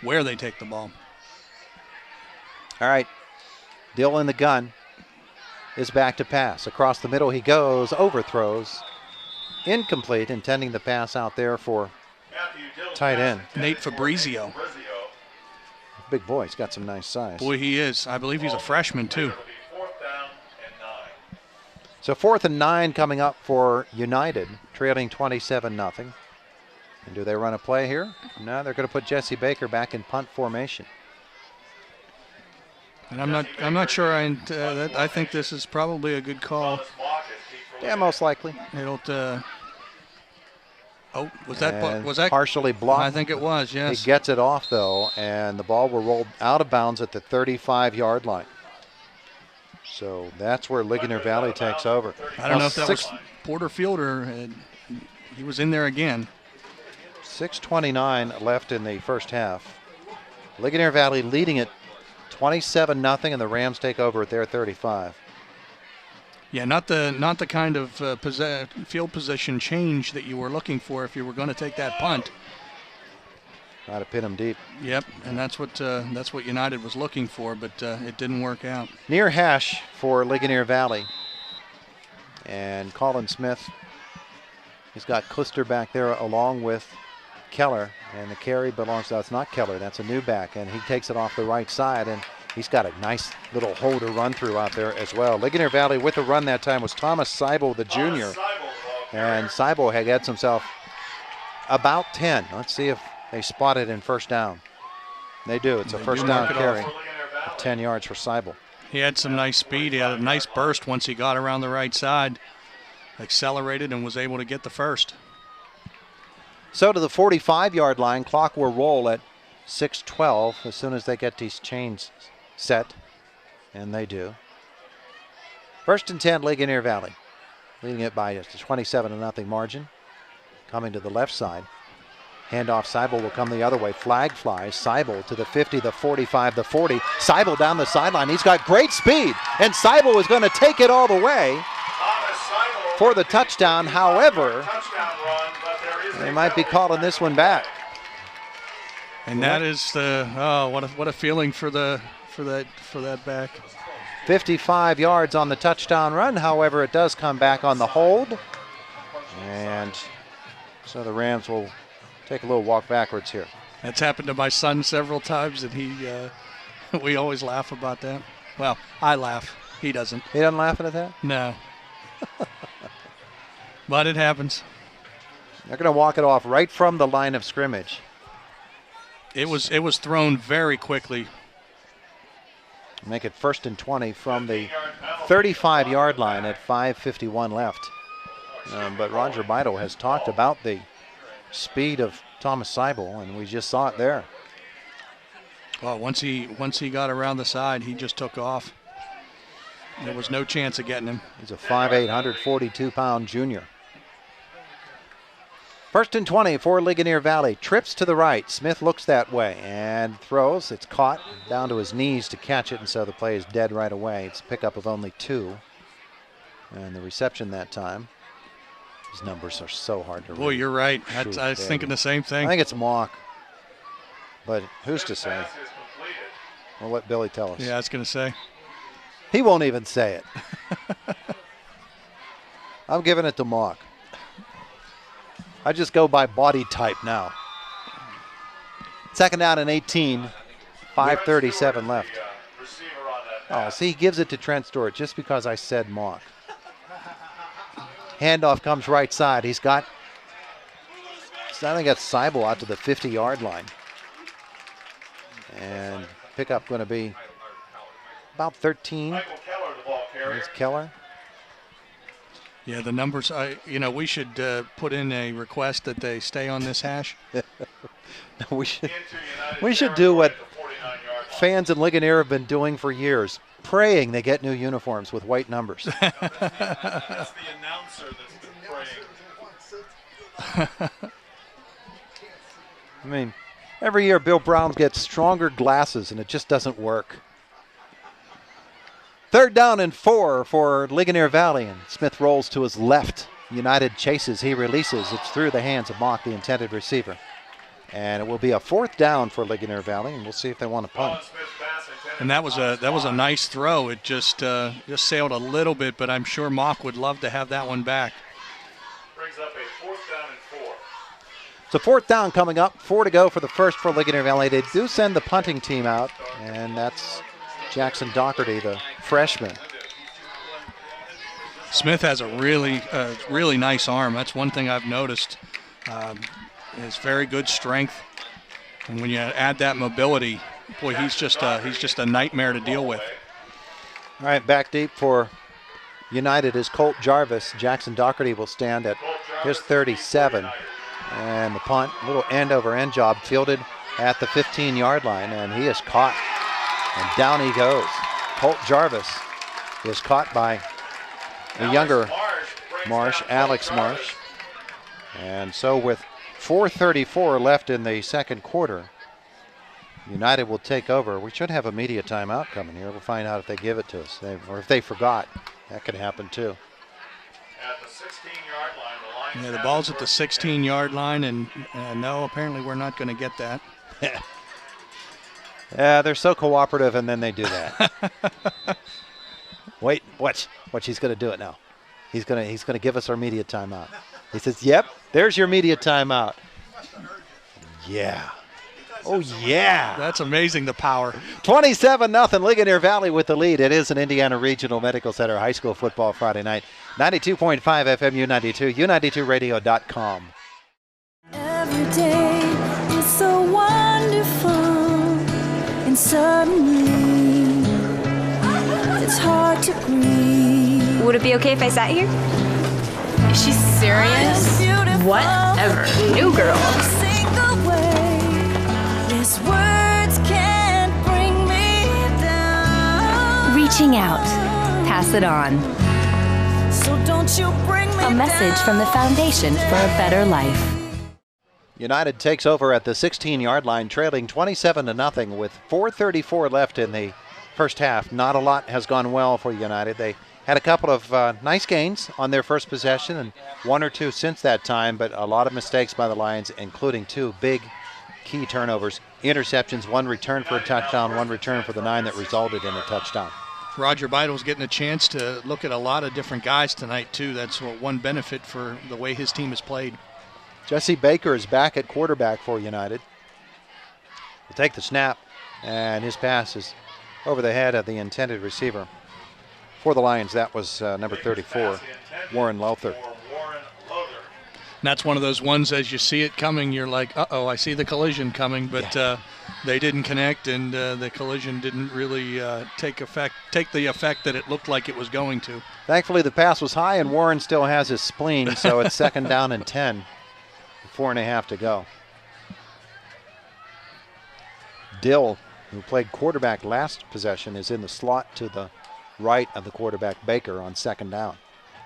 where they take the ball. All right, Dill in the gun is back to pass. Across the middle he goes, overthrows, incomplete, intending the pass out there for tight end. Nate Fabrizio. Big boy, he's got some nice size. Boy, he is. I believe he's a freshman, too. So 4th and 9 coming up for United, trailing 27-0. And do they run a play here? No, they're going to put Jesse Baker back in punt formation. And I'm not sure. I think this is probably a good call. Yeah, most likely. It'll. Was that partially blocked? I think it was. Yes. He gets it off though, and the ball will roll out of bounds at the 35-yard line. So that's where Ligonier Valley takes over. I don't know if that was Porterfield or he was in there again. 6:29 left in the first half. Ligonier Valley leading it 27-0, and the Rams take over at their 35. Yeah, not the kind of field position change that you were looking for if you were going to take that punt. Try to pin them deep. Yep, and that's what United was looking for, but it didn't work out. Near hash for Ligonier Valley. And Colin Smith, he's got Clister back there along with Keller, and the carry belongs to, it's not Keller, that's a new back, and he takes it off the right side, and he's got a nice little hole to run through out there as well. Ligonier Valley with the run that time was Thomas Seibel, the junior, and Seibel had himself about 10. Let's see if they spot it in first down. They do. It's a first down carry. 10 yards for Seibel. He had some nice speed. He had a nice burst once he got around the right side. Accelerated and was able to get the first. So to the 45-yard line, clock will roll at 6:12 as soon as they get these chains set, and they do. First and 10, Ligonier Valley, leading it by just a 27-0 margin. Coming to the left side. Handoff, Seibel will come the other way. Flag flies. Seibel to the 50, the 45, the 40. Seibel down the sideline. He's got great speed, and Seibel is going to take it all the way for the touchdown. However, they might be calling this one back. And that is what a feeling for that back. 55 yards on the touchdown run. However, it does come back on the hold, and so the Rams will take a little walk backwards here. That's happened to my son several times, and we always laugh about that. Well, I laugh. He doesn't. He doesn't laugh at that? No. But it happens. They're going to walk it off right from the line of scrimmage. It was thrown very quickly. Make it first and 20 from the 35-yard line at 5:51 left. But Roger Beidel has talked about the speed of Thomas Seibel, and we just saw it there. Well, once he got around the side, he just took off. There was no chance of getting him. He's a 5'8", 142-pound junior. First and 20 for Ligonier Valley. Trips to the right. Smith looks that way and throws. It's caught down to his knees to catch it, and so the play is dead right away. It's a pickup of only 2. And the reception that time. These numbers are so hard to read. Boy, you're right. I was thinking the same thing. I think it's Mock, but who's to say? We'll let Billy tell us. Yeah, I was going to say. He won't even say it. I'm giving it to Mock. I just go by body type now. Second down and 18. 5:37 left. Oh, see, he gives it to Trent Stewart just because I said Mock. Handoff comes right side. I think that's Seibel out to the 50-yard line. And pickup going to be about 13. There's Keller. Yeah, the numbers, we should put in a request that they stay on this hash. we should do what fans in Ligonier have been doing for years, praying they get new uniforms with white numbers. That's the announcer that's been praying. I mean, every year Bill Brown gets stronger glasses, and it just doesn't work. Third down and 4 for Ligonier Valley, and Smith rolls to his left. United chases, he releases. It's through the hands of Mock, the intended receiver. And it will be a fourth down for Ligonier Valley, and we'll see if they want to punt. And that was a nice throw. It just sailed a little bit, but I'm sure Mock would love to have that one back. Brings up a 4th down and 4. So fourth down coming up, 4 to go for the first for Ligonier Valley. They do send the punting team out, and that's Jackson Doherty, the freshman. Smith has a really nice arm. That's one thing I've noticed. His very good strength, and when you add that mobility, boy, he's just a nightmare to deal with. All right, back deep for United is Colt Jarvis. Jackson Doherty will stand at his 37, and the punt, little end-over-end job, fielded at the 15-yard line, and he is caught. And down he goes. Colt Jarvis is caught by the younger Marsh, Alex Marsh. And so with 4:34 left in the second quarter, United will take over. We should have a media timeout coming here. We'll find out if they give it to us, or if they forgot. That could happen too. At the 16-yard line, the Lions The ball's at the 16-yard line, and no, apparently we're not going to get that. Yeah, they're so cooperative, and then they do that. Wait, watch. He's going to do it now. He's going to give us our media timeout. He says, "Yep, there's your media timeout." Yeah. Oh, yeah. That's amazing, the power. 27-0, Ligonier Valley with the lead. It is an Indiana Regional Medical Center high school football Friday night. 92.5 FM U92, U92radio.com. Every day is so wonderful, and suddenly it's hard to breathe. Would it be okay if I sat here? Is she serious? Whatever. New girl. Yes, words can't bring me down. Reaching out. Pass it on. So don't you bring me A message from the Foundation for a Better Life. United takes over at the 16-yard line, trailing 27-0 with 4:34 left in the first half. Not a lot has gone well for United. They had a couple of nice gains on their first possession and one or two since that time, but a lot of mistakes by the Lions, including two big key turnovers, interceptions, one return for a touchdown, one return for the 9 that resulted in a touchdown. Roger Beidle's getting a chance to look at a lot of different guys tonight, too. That's one benefit for the way his team has played. Jesse Baker is back at quarterback for United. He'll take the snap, and his pass is over the head of the intended receiver. For the Lions, that was number 34, Warren Lowther. And that's one of those ones, as you see it coming, you're like, uh-oh, I see the collision coming, but they didn't connect, and the collision didn't really take the effect that it looked like it was going to. Thankfully, the pass was high, and Warren still has his spleen, so it's 2nd down and 10, 4.5 to go. Dill, who played quarterback last possession, is in the slot to the right of the quarterback, Baker, on 2nd down.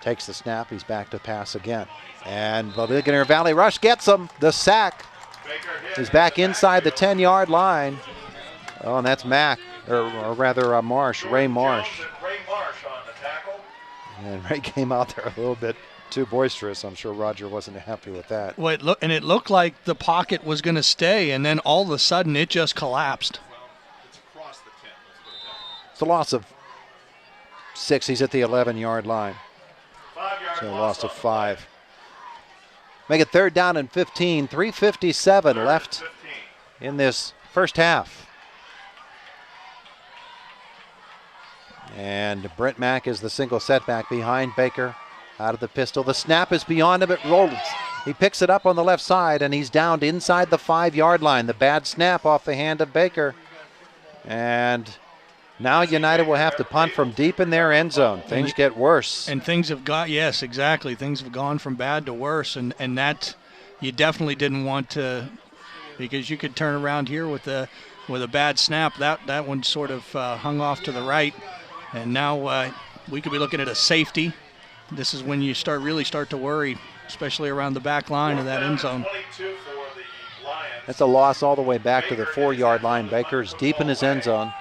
Takes the snap, he's back to pass again. And the Ligonier Valley rush gets him. The sack is back inside the 10-yard line. Oh, and that's Mack, or rather Marsh, Ray Marsh. And Ray came out there a little bit too boisterous. I'm sure Roger wasn't happy with that. Well, it looked like the pocket was going to stay, and then all of a sudden it just collapsed. It's a loss of 6. He's at the 11-yard line. So a loss of 5. Make it 3rd down and 15. 3:57 left in this first half. And Brent Mack is the single setback behind Baker. Out of the pistol. The snap is beyond him. It rolls. He picks it up on the left side, and he's downed inside the 5-yard line. The bad snap off the hand of Baker. And now United will have to punt from deep in their end zone. Things get worse. And things have got, yes, exactly. Things have gone from bad to worse, and that you definitely didn't want to, because you could turn around here with a bad snap. That one sort of hung off to the right, and now we could be looking at a safety. This is when you really start to worry, especially around the back line of that end zone. That's a loss all the way back to the 4-yard line. Baker's deep in his end zone.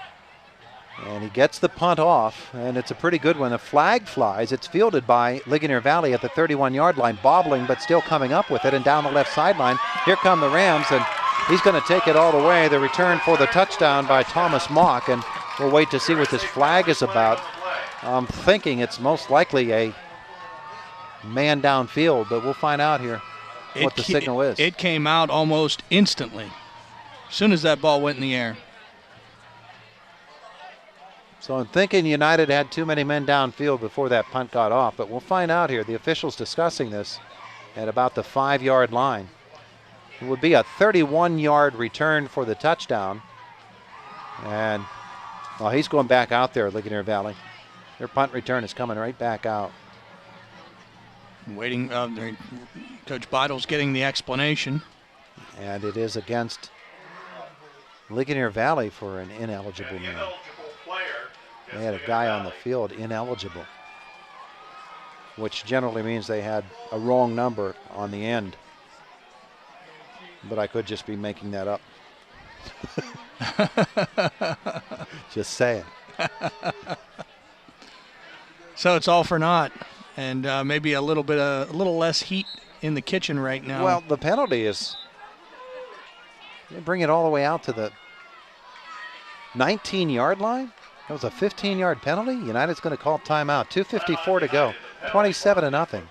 And he gets the punt off, and it's a pretty good one. The flag flies. It's fielded by Ligonier Valley at the 31-yard line, bobbling but still coming up with it, and down the left sideline. Here come the Rams, and he's going to take it all the way. The return for the touchdown by Thomas Mock, and we'll wait to see what this flag is about. I'm thinking it's most likely a man downfield, but we'll find out here what the signal is. It came out almost instantly, as soon as that ball went in the air. So I'm thinking United had too many men downfield before that punt got off, but we'll find out here. The officials discussing this at about the 5-yard line. It would be a 31-yard return for the touchdown. And, well, he's going back out there, Ligonier Valley. Their punt return is coming right back out. Waiting, Coach Beidle's getting the explanation. And it is against Ligonier Valley for an ineligible man. They had a guy on the field ineligible, which generally means they had a wrong number on the end. But I could just be making that up. Just saying. So it's all for naught, and maybe a little less heat in the kitchen right now. Well, the penalty is, they bring it all the way out to the 19-yard line. That was a 15-yard penalty. United's going to call timeout. 2:54 to go. 27-0.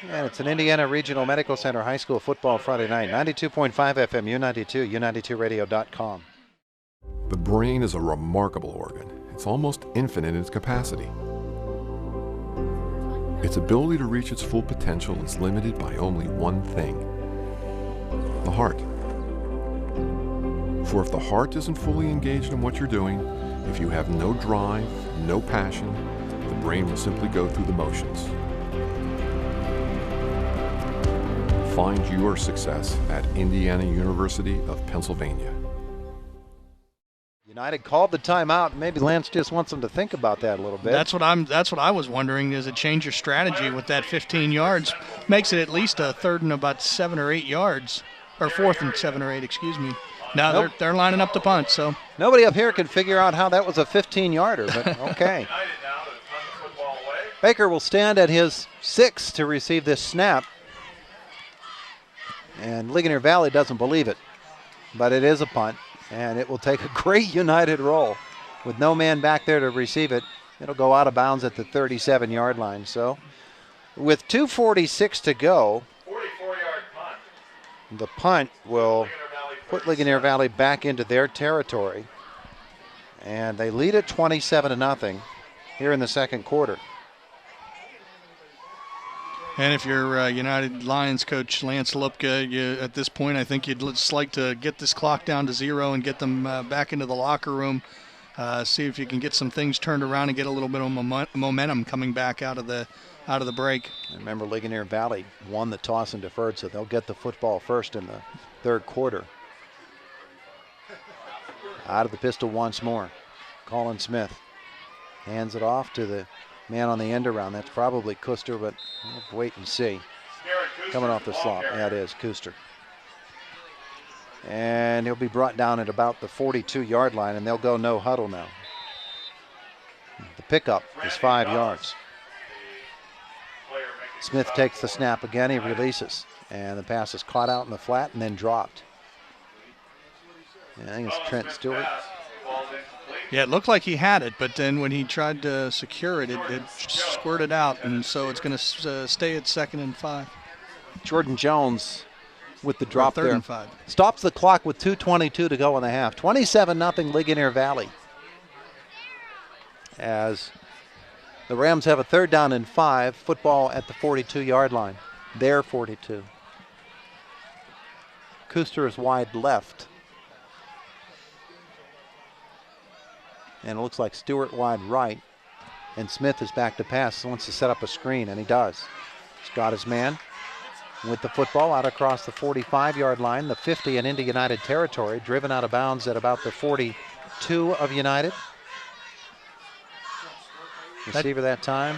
And it's an Indiana Regional Medical Center High School football Friday night. 92.5 FM, U92, U92radio.com. The brain is a remarkable organ. It's almost infinite in its capacity. Its ability to reach its full potential is limited by only one thing: the heart. For if the heart isn't fully engaged in what you're doing, if you have no drive, no passion, the brain will simply go through the motions. Find your success at Indiana University of Pennsylvania. United called the timeout. Maybe Lance just wants them to think about that a little bit. That's what I was wondering. Does it change your strategy with that 15 yards? Makes it at least a third and about 7 or 8 yards, or fourth and 7 or 8. Excuse me. No, Nope. they're lining up to punt. So Nobody up here can figure out how that was a 15-yarder, but okay. Baker will stand at his 6 to receive this snap. And Ligonier Valley doesn't believe it, but it is a punt, and it will take a great United roll. With no man back there to receive it, it'll go out of bounds at the 37-yard line. So with 2:46 to go, 44-yard punt. the punt will put Ligonier Valley back into their territory. And they lead at 27-0 here in the second quarter. And if you're United Lions coach Lance Lupka, at this point, I think you'd just like to get this clock down to 0 and get them back into the locker room. See if you can get some things turned around and get a little bit of momentum coming back out of the break. And remember, Ligonier Valley won the toss and deferred, so they'll get the football first in the third quarter. Out of the pistol once more. Colin Smith hands it off to the man on the end around. That's probably Kuster, but we'll wait and see. Coming off the slot. Yeah, it is Kuster. And he'll be brought down at about the 42-yard line, and they'll go no huddle now. The pickup is 5 yards. Smith takes the snap again. He releases, and the pass is caught out in the flat and then dropped. I think it's Trent Stewart. Yeah, it looked like he had it, but then when he tried to secure it, it squirted out, and so it's going to stay at 2nd and 5. Jordan Jones with the drop third there. and 5. Stops the clock with 2:22 to go in the half. 27-0 Ligonier Valley. As the Rams have a 3rd down and 5, football at the 42-yard line. Their 42. Kuster is wide left. And it looks like Stewart wide right. And Smith is back to pass. He wants to set up a screen, and he does. He's got his man with the football out across the 45-yard line, the 50 and into United territory, driven out of bounds at about the 42 of United. Receiver that time.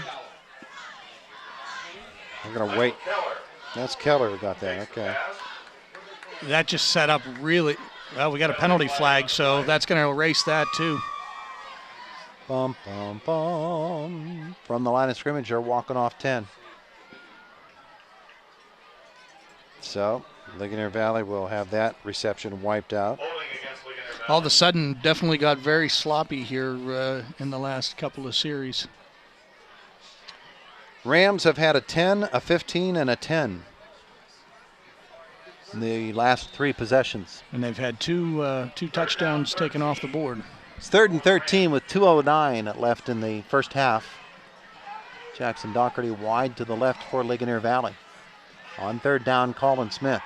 We're going to wait. That's Keller who got that. Okay. That just set up really well. We got a penalty flag, so that's going to erase that too. Bum, bum, bum. From the line of scrimmage, they're walking off 10. So, Ligonier Valley will have that reception wiped out. All of a sudden, definitely got very sloppy here in the last couple of series. Rams have had a 10, a 15, and a 10 in the last 3 possessions. And they've had two touchdowns taken off the board. It's 3rd and 13 with 2:09 left in the first half. Jackson Doherty wide to the left for Ligonier Valley. On 3rd down, Colin Smith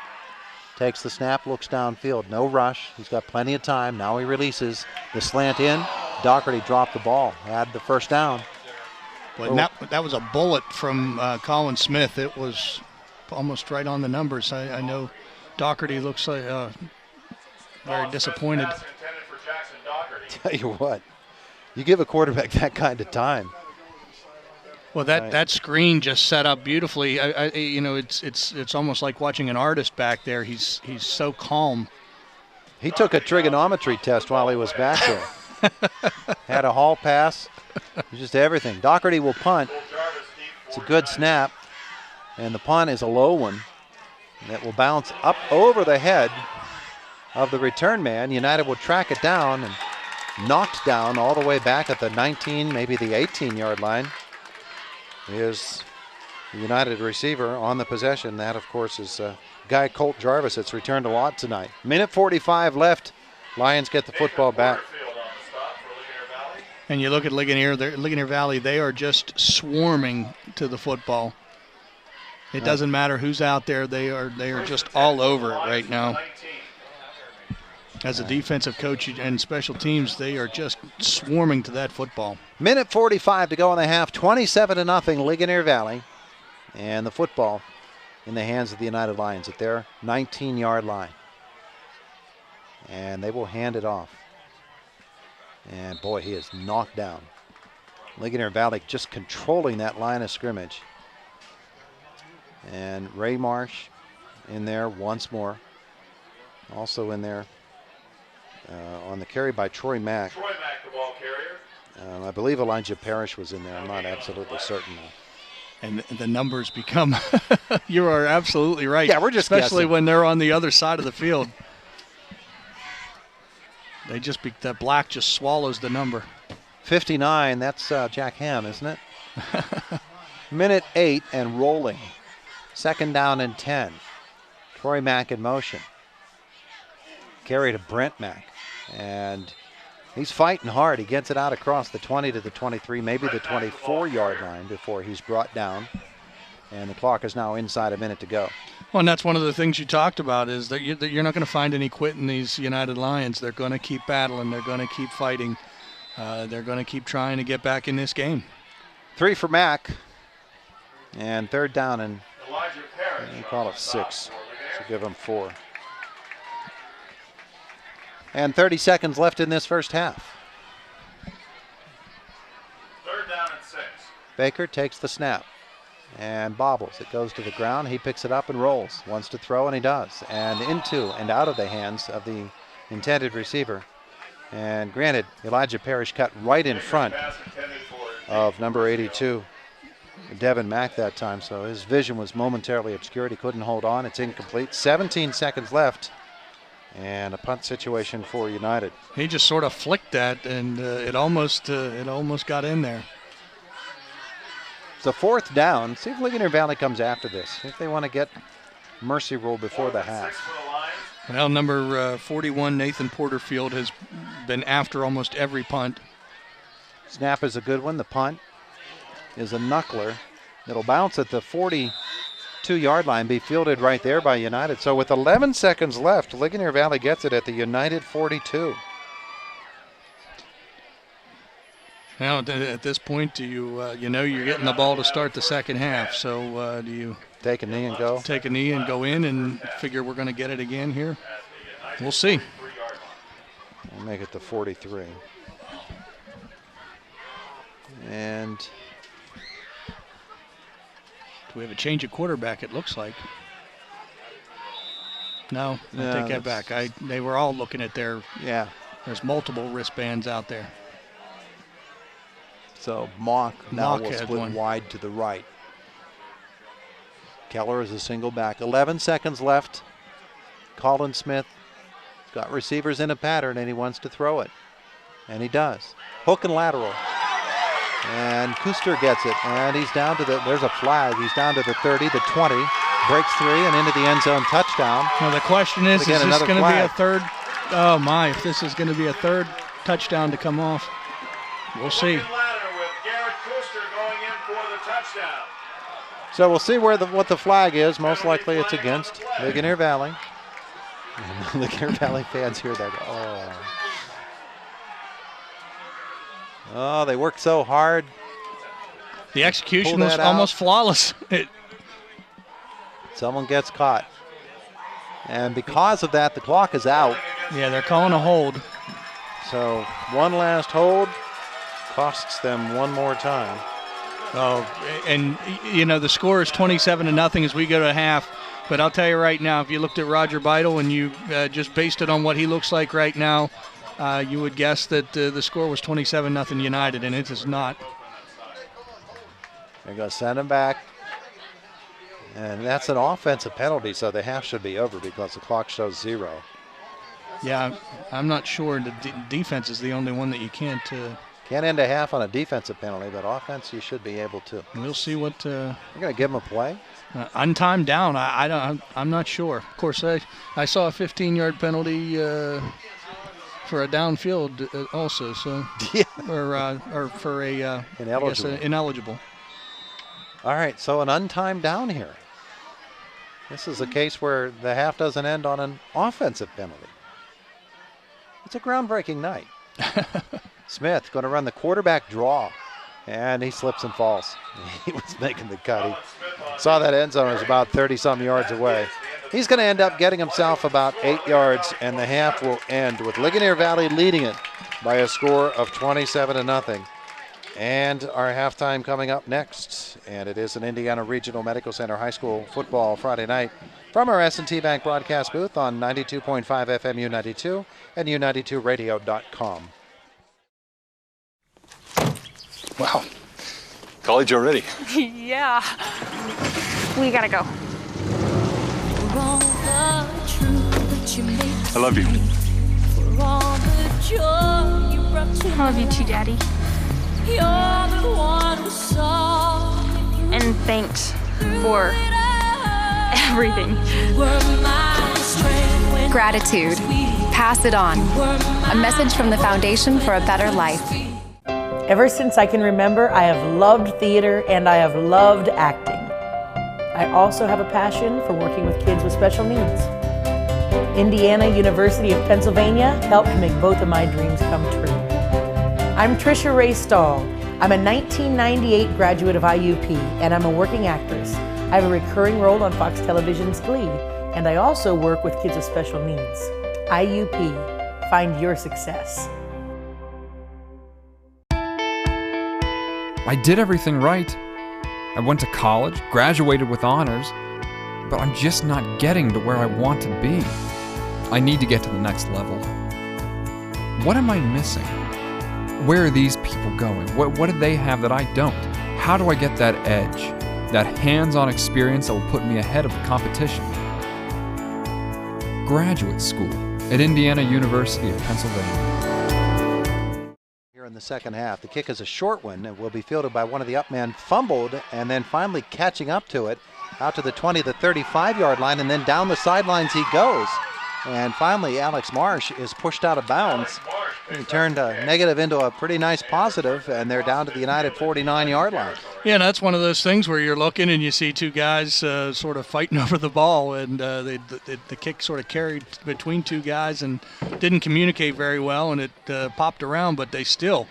takes the snap, looks downfield. No rush. He's got plenty of time. Now he releases the slant in. Doherty dropped the ball, had the first down. Well, that was a bullet from Colin Smith. It was almost right on the numbers. I know Doherty looks like very disappointed. Tell you what, You give a quarterback that kind of time. Well, that screen just set up beautifully. It's almost like watching an artist back there. He's so calm. He took a trigonometry test while he was back there. Had a hall pass, just everything. Doherty will punt. It's a good snap, and the punt is a low one that will bounce up over the head of the return man. United will track it down and knocked down all the way back at the 19, maybe the 18-yard line. Is the United receiver on the possession. That, of course, is Guy Colt Jarvis. It's returned a lot tonight. Minute 45 left. Lions get the football back. And you look at Ligonier, Ligonier Valley, they are just swarming to the football. It doesn't matter who's out there. They are just all over it right now. As a defensive coach and special teams, they are just swarming to that football. Minute 45 to go in the half. 27-0 Ligonier Valley. And the football in the hands of the United Lions at their 19-yard line. And they will hand it off. And boy, he is knocked down. Ligonier Valley just controlling that line of scrimmage. And Ray Marsh in there once more. Also in there on the carry by Troy Mack. Troy Mack, the ball carrier. I believe Elijah Parrish was in there. I'm not absolutely certain though. And the numbers become, you are absolutely right. Yeah, we're just especially guessing. When they're on the other side of the field. They just that black just swallows the number. 59, that's Jack Ham, isn't it? Minute 8 and rolling. 2nd down and 10. Troy Mack in motion. Carry to Brent Mack. And he's fighting hard. He gets it out across the 20 to the 23, maybe the 24-yard line before he's brought down. And the clock is now inside a minute to go. Well, and that's one of the things you talked about is that you're not going to find any quit in these United Lions. They're going to keep battling. They're going to keep fighting. They're going to keep trying to get back in this game. 3 for Mack. And 3rd down and We call it 6. So give him 4. And 30 seconds left in this first half. 3rd down and 6. Baker takes the snap and bobbles. It goes to the ground. He picks it up and rolls. Wants to throw, and he does. And into and out of the hands of the intended receiver. And granted, Elijah Parrish cut right in front of number 82, Devin Mack, that time. So his vision was momentarily obscured. He couldn't hold on. It's incomplete. 17 seconds left. And a punt situation for United. He just sort of flicked that, and it almost got in there. It's a 4th down. See if Ligonier Valley comes after this. If they want to get mercy rule before the half. Well, number 41, Nathan Porterfield, has been after almost every punt. Snap is a good one. The punt is a knuckler. It'll bounce at the 42-yard line, be fielded right there by United. So with 11 seconds left, Ligonier Valley gets it at the United 42. Now, at this point, do you know you're getting the ball to start the second half? So do you take a knee and go? Take a knee and go in and figure we're going to get it again here? We'll see. We'll make it to 43. And do we have a change of quarterback? It looks like. No, I take that back. They were all looking at their. Yeah. There's multiple wristbands out there. So Mock now will split wide to the right. Keller is a single back. 11 seconds left. Colin Smith got receivers in a pattern, and he wants to throw it. And he does. Hook and lateral. And Kuster gets it. And he's down to there's a flag. He's down to the 30, the 20. Breaks 3 and into the end zone touchdown. Now the question is this going to be a third? Oh my, if this is going to be a third touchdown to come off. We'll see. So we'll see what the flag is. Most likely it's against Ligonier Valley. And Ligonier Valley fans hear that. Oh, they worked so hard. The execution was almost flawless. Someone gets caught. And because of that, the clock is out. Yeah, they're calling a hold. So one last hold. costs them one more time. Oh, and the score is 27-0 as we go to half. But I'll tell you right now, if you looked at Roger Beidel and you just based it on what he looks like right now, you would guess that the score was 27-0 United, and it is not. They're going to send him back. And that's an offensive penalty, so the half should be over because the clock shows 0. Yeah, I'm not sure. The defense is the only one that you can't end a half on a defensive penalty, but offense you should be able to. We'll see what. You're going to give him a play? Untimed down. I'm not sure. Of course, I saw a 15-yard penalty for a downfield also. So yeah. or for a ineligible. Ineligible. All right, so an untimed down here. This is a case where the half doesn't end on an offensive penalty. It's a groundbreaking night. Smith going to run the quarterback draw, and he slips and falls. He was making the cut. He saw that end zone was about 30-some yards away. He's going to end up getting himself about 8 yards, and the half will end with Ligonier Valley leading it by a score of 27-0. And our halftime coming up next, and it is an Indiana Regional Medical Center High School football Friday night from our S&T Bank broadcast booth on 92.5 FM U92 and U92radio.com. Wow, college already. Yeah. We gotta go. I love you. I love you too, Daddy. And thanks for everything. Gratitude. Pass it on. A message from the Foundation for a Better Life. Ever since I can remember, I have loved theater and I have loved acting. I also have a passion for working with kids with special needs. Indiana University of Pennsylvania helped make both of my dreams come true. I'm Trisha Ray Stahl. I'm a 1998 graduate of IUP and I'm a working actress. I have a recurring role on Fox Television's Glee, and I also work with kids with special needs. IUP, find your success. I did everything right. I went to college, graduated with honors, but I'm just not getting to where I want to be. I need to get to the next level. What am I missing? Where are these people going? What do they have that I don't? How do I get that edge, that hands-on experience that will put me ahead of the competition? Graduate school at Indiana University of Pennsylvania. In the second half, the kick is a short one and will be fielded by one of the up men, fumbled, and then finally catching up to it out to the 20 to 35-yard line, and then down the sidelines he goes. And finally, Alex Marsh is pushed out of bounds. He turned a negative into a pretty nice positive, and they're down to the United 49-yard line. Yeah, and that's one of those things where you're looking and you see two guys sort of fighting over the ball, and the kick sort of carried between two guys and didn't communicate very well, and it popped around, but they still,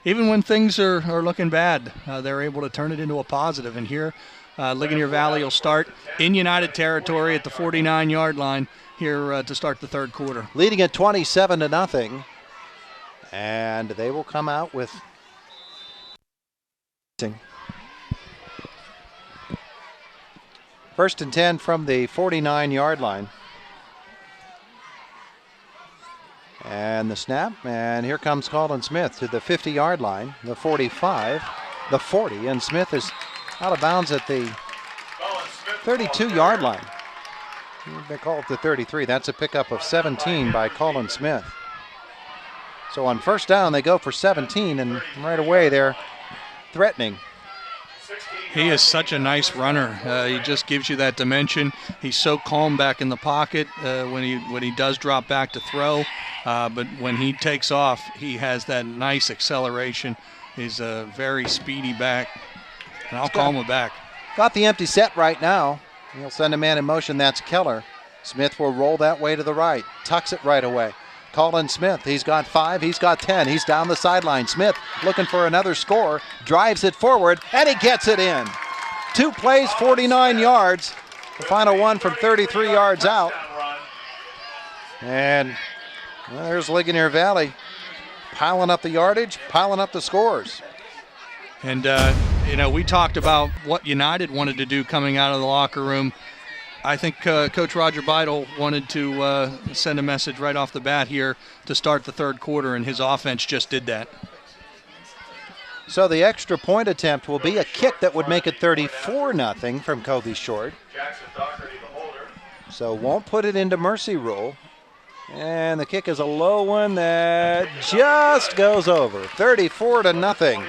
even when things are looking bad, they're able to turn it into a positive. And here, Ligonier Valley will start in United territory at the 49-yard line here to start the third quarter. Leading at 27-0, and they will come out with first and 10 from the 49-yard line. And the snap, and here comes Colin Smith to the 50-yard line, the 45, the 40, and Smith is out of bounds at the 32-yard line. They call it the 33. That's a pickup of 17 by Colin Smith. So on first down, they go for 17, and right away they're threatening. He is such a nice runner. He just gives you that dimension. He's so calm back in the pocket when he does drop back to throw. But when he takes off, he has that nice acceleration. He's a very speedy back, and I'll call him a back. Got the empty set right now. He'll send a man in motion. That's Keller. Smith will roll that way to the right. Tucks it right away. Colin Smith, he's got 5, he's got 10. He's down the sideline. Smith looking for another score. Drives it forward, and he gets it in. 2 plays, 49 yards. The final one from 33 yards out. And well, there's Ligonier Valley piling up the yardage, piling up the scores. And, we talked about what United wanted to do coming out of the locker room. I think Coach Roger Beidel wanted to send a message right off the bat here to start the third quarter, and his offense just did that. So the extra point attempt will be a kick that would make it 34-0 from Kobe Short. So won't put it into mercy rule. And the kick is a low one that just goes over. 34-0.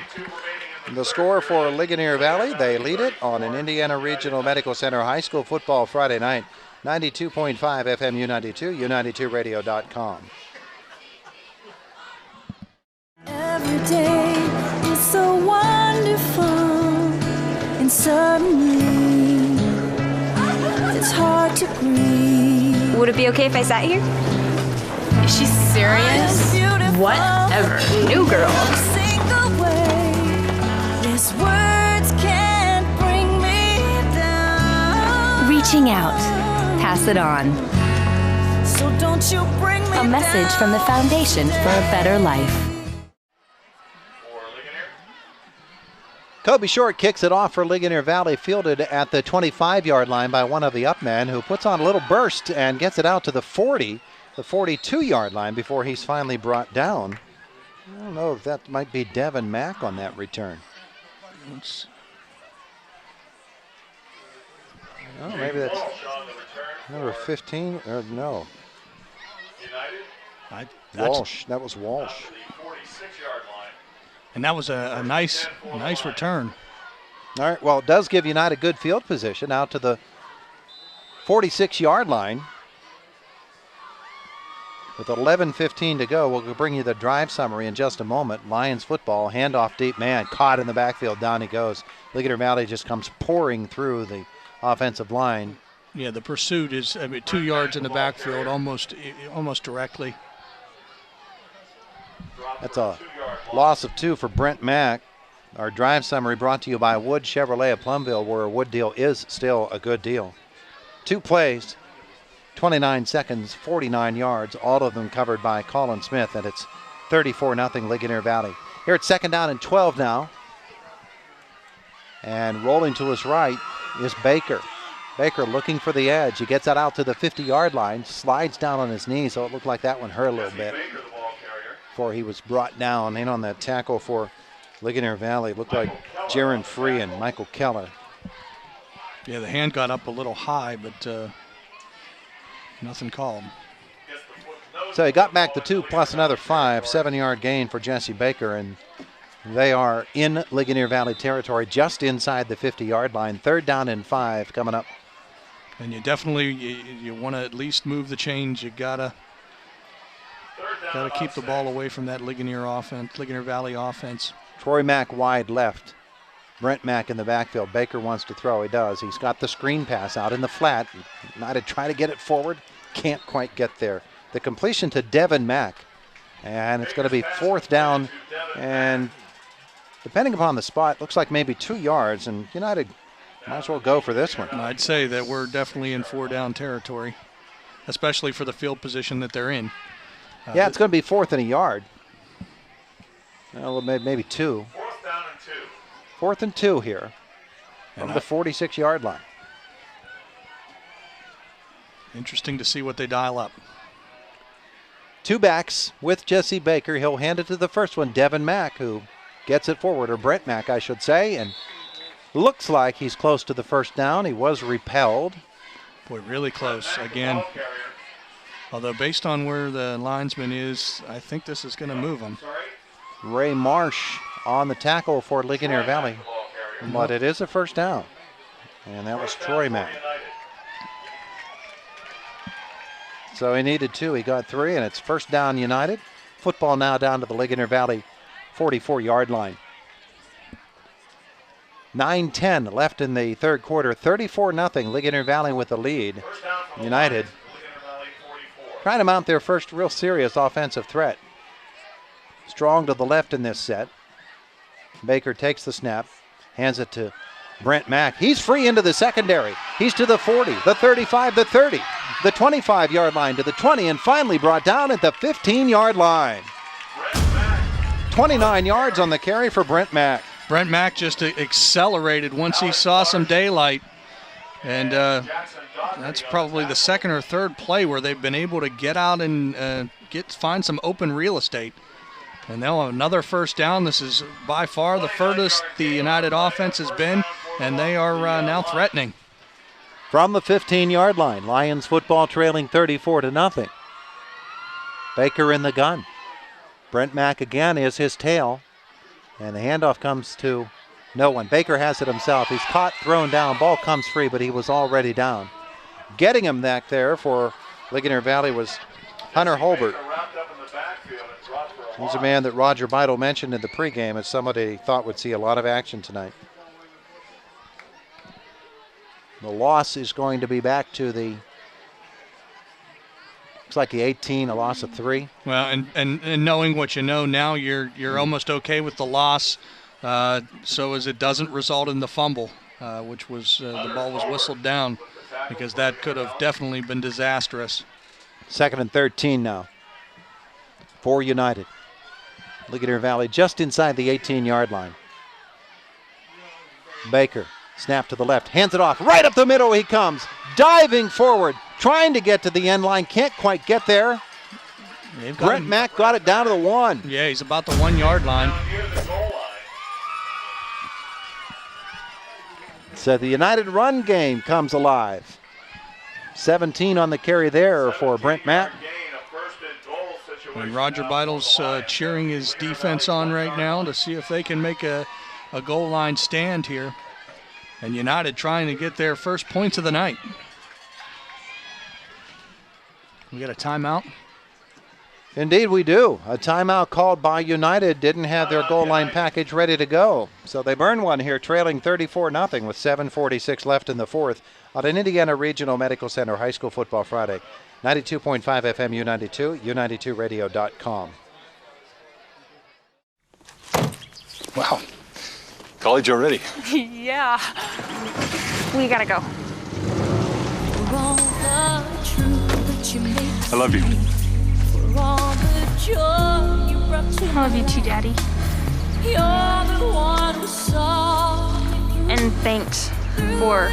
The score for Ligonier Valley. They lead it on an Indiana Regional Medical Center High School football Friday night. 92.5 FM U92, U92radio.com. Every day is so wonderful, and suddenly it's hard to breathe. Would it be okay if I sat here? Is she serious? Whatever. New girl. Yes, words can't bring me down. Reaching out. Pass it on. So don't you bring me A message from the Foundation for a Better Life. Kobe Short kicks it off for Ligonier Valley, fielded at the 25-yard line by one of the upmen, who puts on a little burst and gets it out to the 40, the 42-yard line before he's finally brought down. I don't know if that might be Devin Mack on that return. Oh, maybe that's number 15, or no. Walsh, that was Walsh. And that was a nice return. All right, well, it does give United good field position out to the 46-yard line. With 11:15 to go, we'll bring you the drive summary in just a moment. Lions football, handoff deep, man, caught in the backfield, down he goes. Ligonier Valley just comes pouring through the offensive line. Yeah, the pursuit is 2 yards in the backfield, almost directly. That's a loss of 2 for Brent Mack. Our drive summary brought to you by Wood Chevrolet of Plumville, where a Wood deal is still a good deal. 2 plays, 29 seconds, 49 yards, all of them covered by Colin Smith, and it's 34-0 Ligonier Valley. Here it's 2nd down and 12 now. And rolling to his right is Baker. Baker looking for the edge. He gets that out to the 50-yard line, slides down on his knee, so it looked like that one hurt a little bit before he was brought down. In on that tackle for Ligonier Valley looked like Jaron Free and Michael Keller. Yeah, the hand got up a little high, but nothing called. So he got back the 2 plus another 5, 7-yard gain for Jesse Baker, and they are in Ligonier Valley territory just inside the 50-yard line. 3rd down and 5 coming up. And you definitely you want to at least move the chains. You gotta keep the ball away from that Ligonier Valley offense. Troy Mack wide left. Brent Mack in the backfield. Baker wants to throw. He does. He's got the screen pass out in the flat. Might have tried to get it forward. Can't quite get there. The completion to Devin Mack. And it's going to be 4th down. And depending upon the spot, looks like maybe 2 yards. And United might as well go for this one. I'd say that we're definitely in 4-down territory, especially for the field position that they're in. Yeah, it's going to be 4th and a yard. Well, maybe 2. 4th down and 2. 4th and 2 here from the 46-yard line. Interesting to see what they dial up. 2 backs with Jesse Baker. He'll hand it to the first one, Devin Mack, who gets it forward, or Brent Mack, I should say, and looks like he's close to the 1st down. He was repelled. Boy, really close again. Although based on where the linesman is, I think this is going to move him. Ray Marsh on the tackle for Ligonier Valley, but it is a 1st down, and that was Troy Mack. So he needed 2, he got 3, and it's 1st down United. Football now down to the Ligonier Valley 44-yard line. 9:10 left in the 3rd quarter, 34-0, Ligonier Valley with the lead. United trying to mount their first real serious offensive threat. Strong to the left in this set. Baker takes the snap, hands it to Brent Mack. He's free into the secondary. He's to the 40, the 35, the 30, the 25-yard line to the 20, and finally brought down at the 15-yard line. 29 yards on the carry for Brent Mack. Brent Mack just accelerated once he saw some daylight. And that's probably the second or third play where they've been able to get out and find some open real estate. And they'll have another first down. This is by far the furthest the United offense has been, and they are now threatening. From the 15-yard line, Lions football trailing 34-0. Baker in the gun. Brent Mack again is his tail. And the handoff comes to no one. Baker has it himself. He's caught, thrown down. Ball comes free, but he was already down. Getting him back there for Ligonier Valley was Hunter Holbert. He's a man that Roger Beidel mentioned in the pregame as somebody he thought would see a lot of action tonight. The loss is going to be back to the, looks like the 18, a loss of 3. Well, and knowing what you know now, you're almost okay with the loss, so as it doesn't result in the fumble, which was the ball was whistled down, because that could have definitely been disastrous. 2nd and 13 now for United. Ligonier Valley just inside the 18-yard line. Baker, snap to the left, hands it off, right up the middle he comes, diving forward, trying to get to the end line, can't quite get there. Brent Mack got it down to the 1. Yeah, he's about the 1-yard line. So the United run game comes alive. 17 on the carry there for Brent Mack. And Roger Beidel's cheering his defense on right now to see if they can make a goal line stand here. And United trying to get their first points of the night. We got a timeout? Indeed we do. A timeout called by United. Didn't have their goal line package ready to go. So they burn one here, trailing 34-0 with 7:46 left in the fourth on an Indiana Regional Medical Center High School Football Friday. 92.5 FM U92, U92radio.com. Wow. College already. Yeah. We gotta go. I love you. I love you too, Daddy. And thanks for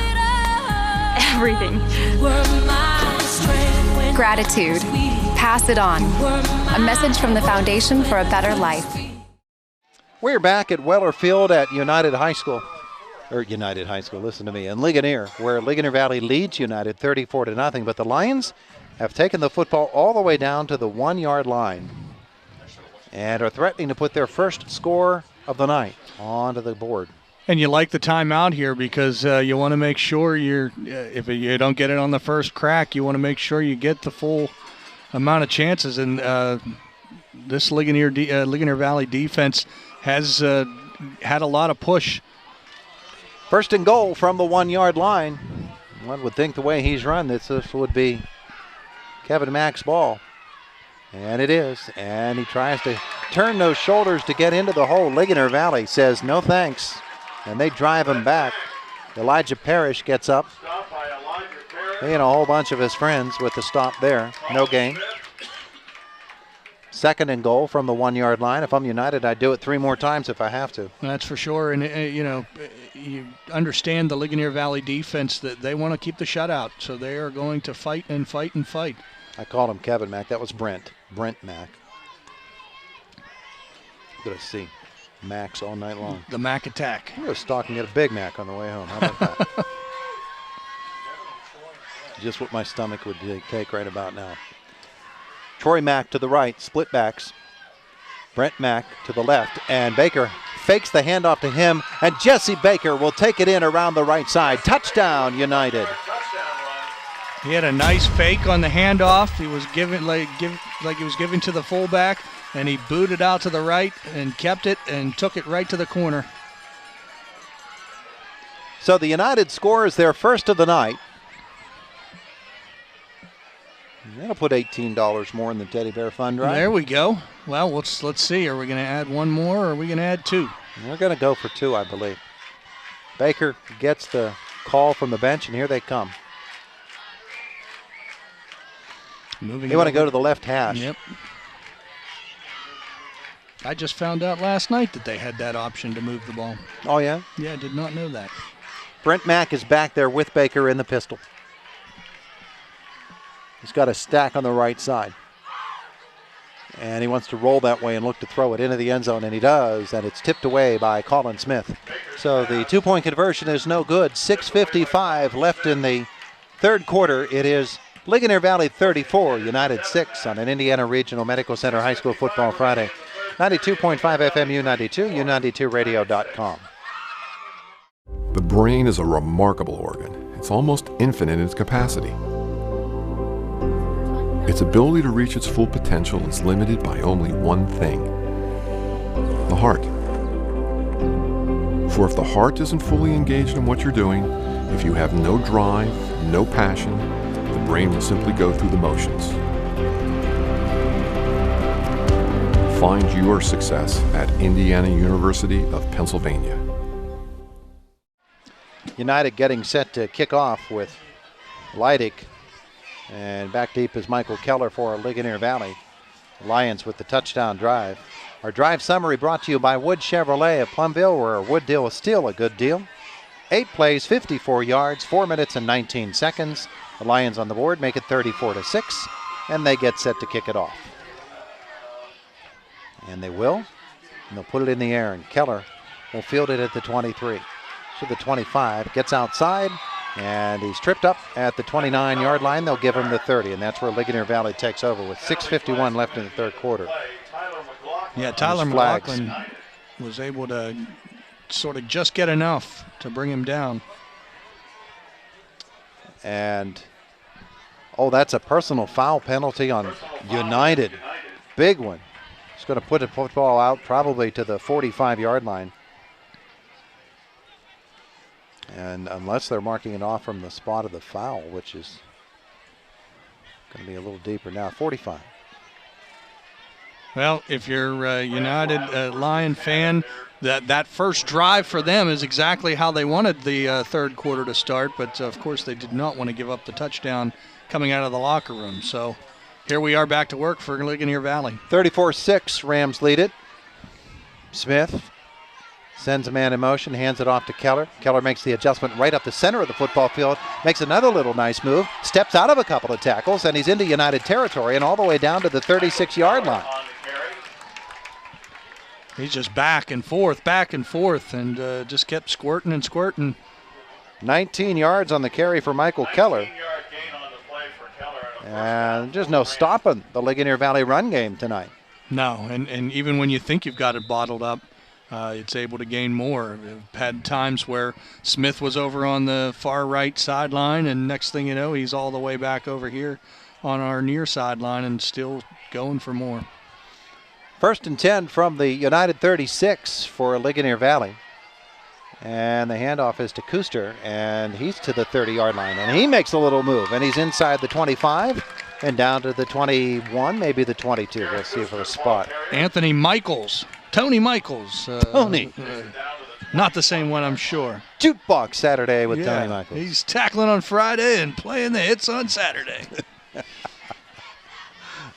everything. Gratitude. Pass it on. A message from the Foundation for a Better Life. We're back at Weller Field at United High School. Listen to me. In Ligonier, where Ligonier Valley leads United 34-0. But the Lions have taken the football all the way down to the 1-yard line and are threatening to put their first score of the night onto the board. And you like the timeout here because you want to make sure if you don't get it on the first crack, you want to make sure you get the full amount of chances. And this Ligonier Valley defense has had a lot of push. First and goal from the 1-yard line. One would think the way he's run, this would be Kevin Mack's ball. And it is. And he tries to turn those shoulders to get into the hole. Ligonier Valley says no thanks. And they drive him back. Elijah Parrish gets up. He and a whole bunch of his friends with the stop there. No gain. 2nd and goal from the 1-yard line. If I'm United, I'd do it 3 more times if I have to. That's for sure. And, you understand the Ligonier Valley defense that they want to keep the shutout. So they are going to fight and fight and fight. I called him Kevin Mack. That was Brent. Brent Mack. Good to see Max all night long. The Mack attack. I was stalking at a Big Mac on the way home. How about that? Just what my stomach would take right about now. Troy Mack to the right, split backs. Brent Mack to the left, and Baker fakes the handoff to him, and Jesse Baker will take it in around the right side. Touchdown, United. He had a nice fake on the handoff. He was given like he was giving to the fullback, and he booted out to the right and kept it and took it right to the corner. So the United scores their first of the night. That'll put $18 more in the Teddy Bear Fund Drive. There we go. Well, let's see. Are we going to add one more, or are we going to add 2? We're going to go for 2, I believe. Baker gets the call from the bench, and here they come. Moving. They want to go to the left hash. Yep. I just found out last night that they had that option to move the ball. Oh, yeah? Yeah, I did not know that. Brent Mack is back there with Baker in the pistol. He's got a stack on the right side. And he wants to roll that way and look to throw it into the end zone, and he does, and it's tipped away by Colin Smith. So the two-point conversion is no good. 6:55 left in the third quarter. It is Ligonier Valley 34, United 6 on an Indiana Regional Medical Center High School Football Friday. 92.5 FM U92, U92radio.com. The brain is a remarkable organ. It's almost infinite in its capacity. Its ability to reach its full potential is limited by only one thing: the heart. For if the heart isn't fully engaged in what you're doing, if you have no drive, no passion, the brain will simply go through the motions. Find your success at Indiana University of Pennsylvania. United getting set to kick off with Leidig. And back deep is Michael Keller for Ligonier Valley. Lions with the touchdown drive. Our drive summary brought to you by Wood Chevrolet of Plumville, where a wood deal is still a good deal. 8 plays, 54 yards, 4 minutes and 19 seconds. The Lions on the board make it 34-6, and they get set to kick it off. And they will, and they'll put it in the air, and Keller will field it at the 23. To the 25, gets outside, and he's tripped up at the 29-yard line. They'll give him the 30, and that's where Ligonier Valley takes over with 6:51 left in the third quarter. Yeah, Tyler McLaughlin was able to sort of just get enough to bring him down. And, oh, that's a personal foul penalty on United. Big one. He's going to put the football out probably to the 45-yard line. And unless they're marking it off from the spot of the foul, which is going to be a little deeper now, 45. Well, if you're a United Lion fan, that first drive for them is exactly how they wanted the third quarter to start. But, of course, they did not want to give up the touchdown coming out of the locker room. So here we are back to work for Ligonier Valley. 34-6, Rams lead it. Smith sends a man in motion, hands it off to Keller. Keller makes the adjustment right up the center of the football field, makes another little nice move, steps out of a couple of tackles, and he's into United territory and all the way down to the 36-yard line. He's just back and forth, and just kept squirting and squirting. 19 yards on the carry for Michael Keller. And just no stopping the Ligonier Valley run game tonight. No, and even when you think you've got it bottled up, it's able to gain more. We've had times where Smith was over on the far right sideline, and next thing you know, he's all the way back over here on our near sideline and still going for more. 1st and 10 from the United 36 for Ligonier Valley. And the handoff is to Kuster, and he's to the 30-yard line. And he makes a little move, and he's inside the 25 and down to the 21, maybe the 22. We'll see for a spot. Tony Michaels. Not the same one, I'm sure. Jukebox Saturday with Tony Michaels. He's tackling on Friday and playing the hits on Saturday.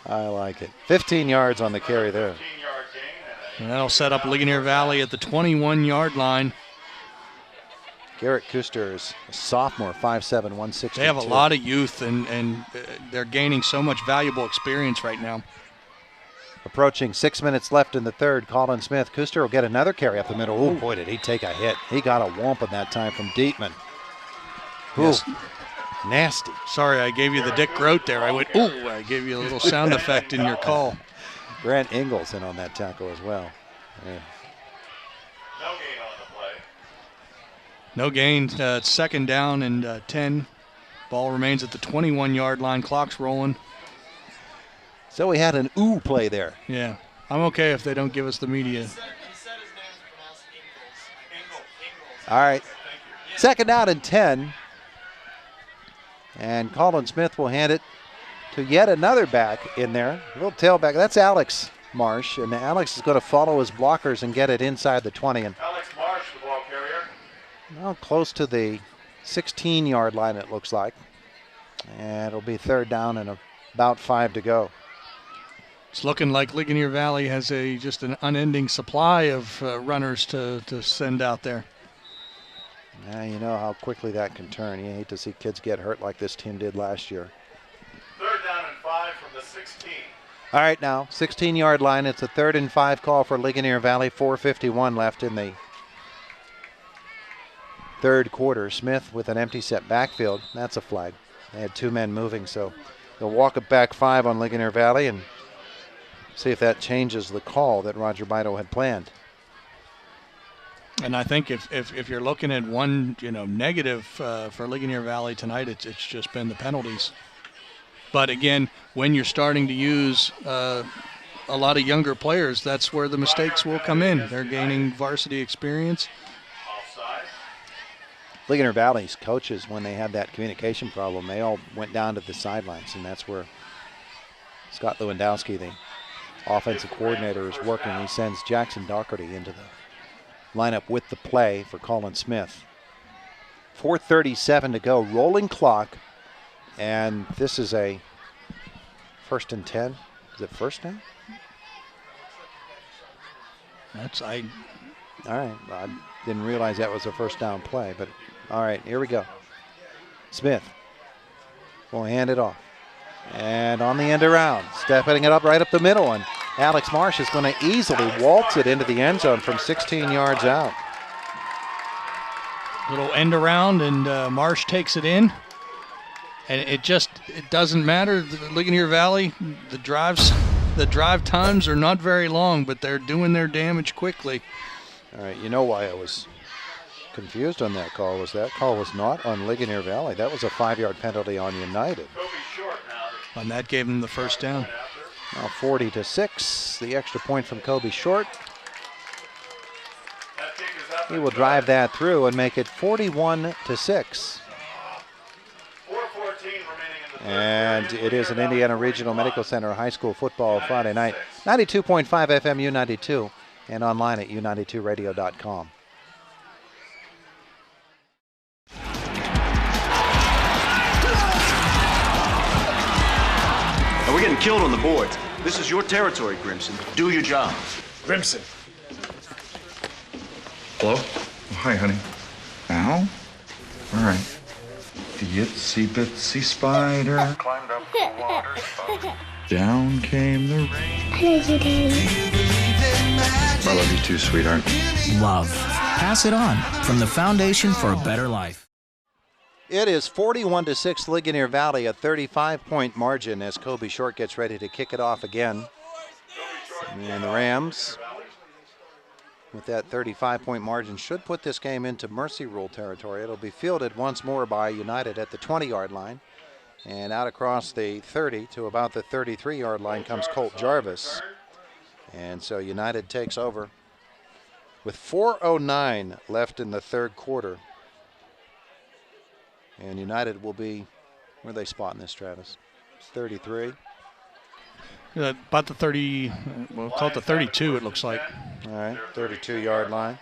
I like it. 15 yards on the carry there. And that'll set up Ligonier Valley at the 21-yard line. Garrett Kuster is a sophomore, 5'7", 162. They have a lot of youth, and they're gaining so much valuable experience right now. Approaching 6 minutes left in the third. Colin Smith. Kuster will get another carry up the middle. Oh, boy, did he take a hit. He got a whomp in that time from Dietman. Yes. Nasty. Sorry, I gave you the Dick Groat there. I went, ooh, I gave you a little sound effect in your call. Grant Ingalls in on that tackle as well. Yeah. No gain. Second down and 10. Ball remains at the 21-yard line. Clock's rolling. So we had an ooh play there. Yeah. I'm okay if they don't give us the media. All right. Second down and 10. And Colin Smith will hand it to yet another back in there. A little tailback. That's Alex Marsh. And Alex is going to follow his blockers and get it inside the 20. And Alex Marsh, the ball carrier. Well, close to the 16-yard line, it looks like. And it'll be third down and about 5 to go. It's looking like Ligonier Valley has just an unending supply of runners to send out there. Yeah, you know how quickly that can turn. You hate to see kids get hurt like this team did last year. 3rd down and 5 from the 16. All right, now, 16-yard line. It's a 3rd and 5 call for Ligonier Valley. 4:51 left in the third quarter. Smith with an empty set backfield. That's a flag. They had 2 men moving, so they'll walk it back 5 on Ligonier Valley and see if that changes the call that Roger Bido had planned. And I think if you're looking at one negative for Ligonier Valley tonight, it's just been the penalties. But again, when you're starting to use a lot of younger players, that's where the mistakes will come in. They're gaining varsity experience. Ligonier Valley's coaches, when they had that communication problem, they all went down to the sidelines, and that's where Scott Lewandowski, the offensive coordinator, is working. He sends Jackson Doherty into the lineup with the play for Colin Smith. 4:37 to go, rolling clock, and this is a 1st and 10. Is it first now? All right, I didn't realize that was a first down play, but all right, here we go. Smith will hand it off. And on the end around, stepping it up right up the middle, and Alex Marsh is going to easily waltz it into the end zone from 16 yards out. Little end around, and Marsh takes it in. And it doesn't matter. Ligonier Valley, the drive times are not very long, but they're doing their damage quickly. All right, you know why I was confused on that call. That call was not on Ligonier Valley. That was a 5-yard penalty on United. And that gave them the first down. Now 40-6, the extra point from Kobe Short. He will drive that through and make it 41-6. And it is an Indiana Regional Medical Center High School football Friday night. 92.5 FM U92 and online at u92radio.com. Now we're getting killed on the boards. This is your territory, Grimson. Do your job. Grimson. Hello? Oh, hi, honey. Ow? All right. The itsy bitsy spider climbed up the water spout. Down came the rain. I love you, Daddy. I love you too, sweetheart. Love. Pass it on from the Foundation for a Better Life. It is 41-6 Ligonier Valley, a 35-point margin as Kobe Short gets ready to kick it off again. And the Rams, with that 35-point margin, should put this game into mercy rule territory. It'll be fielded once more by United at the 20-yard line. And out across the 30 to about the 33-yard line comes Colt Jarvis. And so United takes over with 4:09 left in the third quarter. And United will be, where are they spotting this, Travis? 33? About the 30, we'll call it the 32, it looks like. All right, 32-yard line.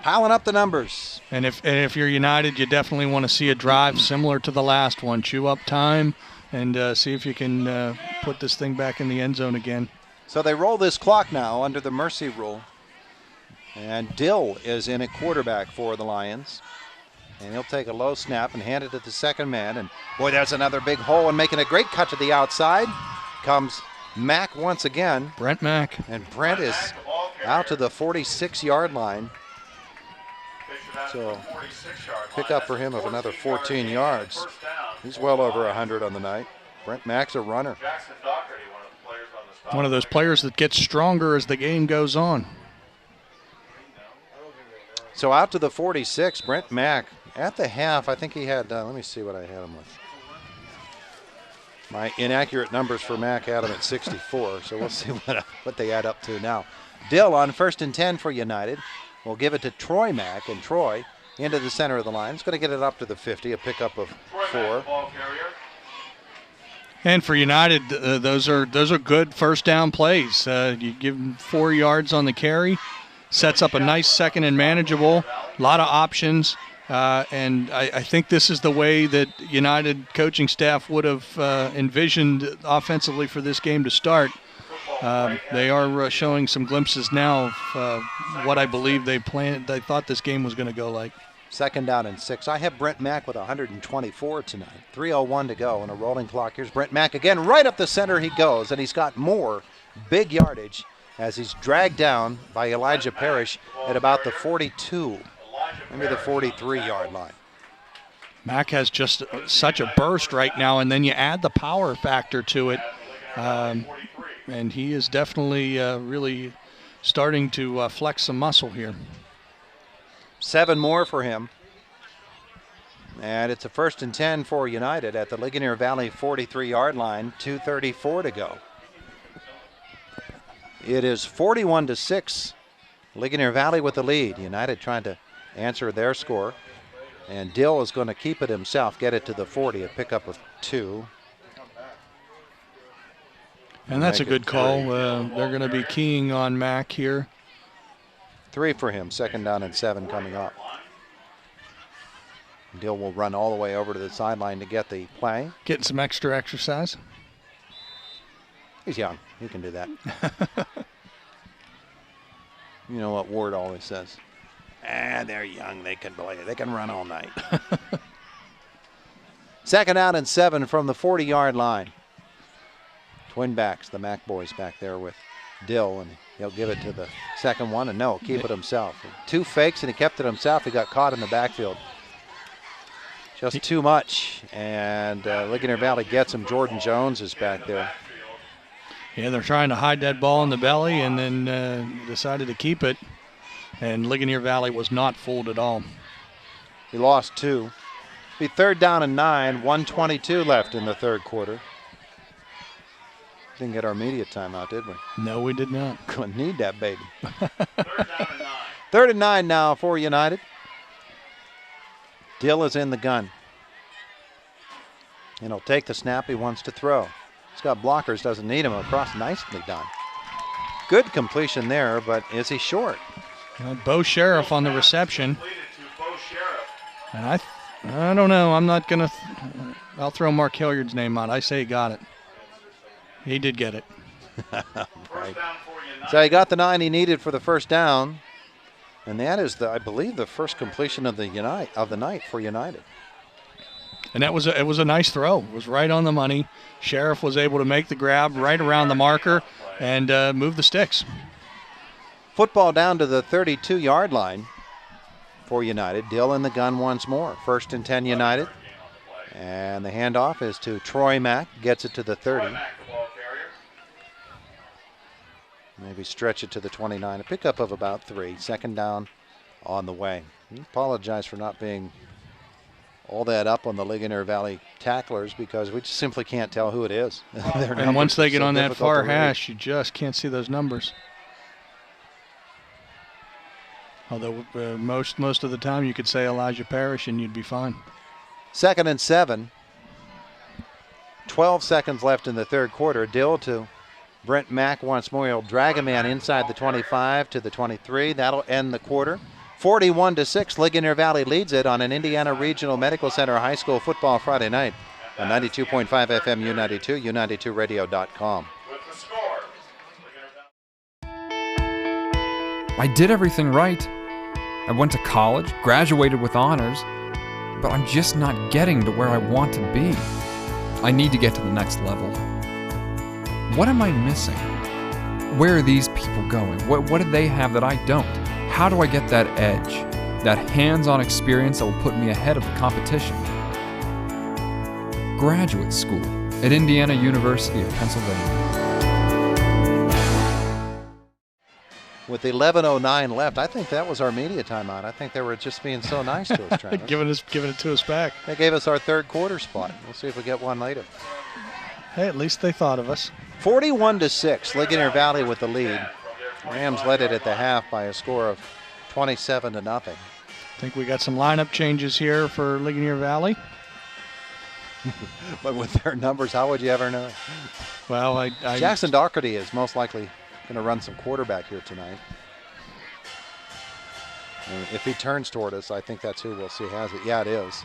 Piling up the numbers. And if you're United, you definitely want to see a drive similar to the last one. Chew up time and see if you can put this thing back in the end zone again. So they roll this clock now under the mercy rule. And Dill is in at quarterback for the Lions. And he'll take a low snap and hand it to the second man. And boy, there's another big hole, and making a great cut to the outside comes Mack once again. Brent Mack. And Brent is out to the 46-yard line. So pick up for him of another 14 yards. He's well over 100 on the night. Brent Mack's a runner. One of those players that gets stronger as the game goes on. So out to the 46, Brent Mack. At the half, I think he had, let me see what I had him with. My inaccurate numbers for Mack had him at 64, so we'll see what they add up to now. Dill on 1st and 10 for United. We'll give it to Troy Mack, and Troy into the center of the line. He's going to get it up to the 50, a pickup of 4. And for United, those are good first down plays. You give them 4 yards on the carry, sets up a nice second and manageable, a lot of options. And I think this is the way that United coaching staff would have envisioned offensively for this game to start. They are showing some glimpses now of what I believe they thought this game was going to go like. 2nd down and 6. I have Brent Mack with 124 tonight. 3:01 to go and a rolling clock. Here's Brent Mack again. Right up the center he goes, and he's got more big yardage as he's dragged down by Elijah Parrish at about the 42, maybe the 43-yard line. Mack has just such a burst right now, and then you add the power factor to it. And he is definitely really starting to flex some muscle here. 7 more for him. And it's a 1st and 10 for United at the Ligonier Valley 43-yard line, 2:34 to go. It is 41-6. Ligonier Valley with the lead. United trying to answer their score. And Dill is going to keep it himself, get it to the 40, a pickup of 2. And that's a good call. They're going to be keying on Mack here. 3 for him, 2nd down and 7 coming up. Dill will run all the way over to the sideline to get the play. Getting some extra exercise. He's young. He can do that. You know what Ward always says. They're young. They can play. They can run all night. 2nd down and 7 from the 40-yard line. Twin backs, the Mac boys back there with Dill, and he'll give it to the second one, and no, keep it himself. 2 fakes, and he kept it himself. He got caught in the backfield. Just too much, and Ligonier Valley gets him. Jordan Jones is back there. Yeah, they're trying to hide that ball in the belly and then decided to keep it, and Ligonier Valley was not fooled at all. He lost 2. Be 3rd down and 9, 1:22 left in the 3rd quarter. Didn't get our media timeout, did we? No, we did not. Gonna need that, baby. 3rd and 9 now for United. Dill is in the gun. And he'll take the snap. He wants to throw. He's got blockers, doesn't need him. Across, nicely done. Good completion there, but is he short? Bo Sheriff on the reception. And I don't know. I'm not going to. I'll throw Mark Hilliard's name out. I say he got it. He did get it. Right. So he got the 9 he needed for the 1st down, and that is, I believe, the first completion of the night for United. And it was a nice throw. It was right on the money. Sheriff was able to make the grab right around the marker and move the sticks. Football down to the 32-yard line for United. Dill in the gun once more. 1st and 10 United. And the handoff is to Troy Mack. Gets it to the 30. Maybe stretch it to the 29. A pickup of about 3. 2nd down on the way. We apologize for not being all that up on the Ligonier Valley tacklers because we just simply can't tell who it is. And once they get on that far hash, you just can't see those numbers. Although most of the time you could say Elijah Parrish and you'd be fine. 2nd and 7. 12 seconds left in the 3rd quarter. Dill to Brent Mack once more. He'll drag a man inside the 25 to the 23. That'll end the quarter. 41-6. Ligonier Valley leads it on an Indiana Regional Medical Center High School football Friday night on 92.5 FM U92, U92radio.com. I did everything right. I went to college, graduated with honors, but I'm just not getting to where I want to be. I need to get to the next level. What am I missing? Where are these people going? What do they have that I don't? How do I get that edge, that hands-on experience that will put me ahead of the competition? Graduate school at Indiana University of Pennsylvania. With 11:09 left, I think that was our media timeout. I think they were just being so nice to us, Travis. giving it to us back. They gave us our 3rd quarter spot. We'll see if we get one later. Hey, at least they thought of us. 41-6, Ligonier Valley with the lead. Rams led it at the half by a score of 27-0. I think we got some lineup changes here for Ligonier Valley. But with their numbers, how would you ever know? Well, Jackson Doherty is most likely going to run some quarterback here tonight. And if he turns toward us, I think that's who we'll see has it. Yeah, it is.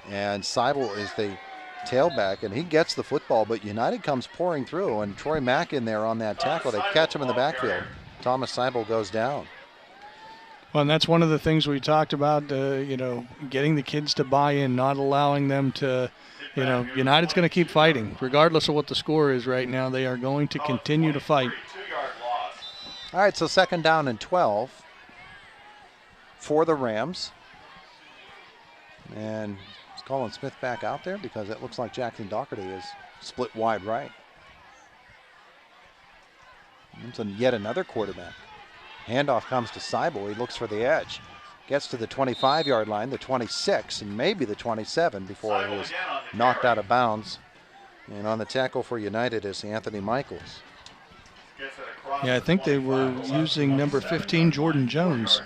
And Seibel is the tailback, and he gets the football, but United comes pouring through, and Troy Mack in there on that tackle. They catch him in the backfield. Thomas Seibel goes down. Well, and that's one of the things we talked about, getting the kids to buy in, not allowing them to, United's going to keep fighting. Regardless of what the score is right now, they are going to continue to fight. All right, so 2nd down and 12 for the Rams. And is Colin Smith back out there because it looks like Jackson Doherty is split wide right. It's yet another quarterback. Handoff comes to Seibel. He looks for the edge. Gets to the 25-yard line, the 26, and maybe the 27 before he was knocked out of bounds. And on the tackle for United is Anthony Michaels. Yeah, I think they were using number 15, Jordan Jones.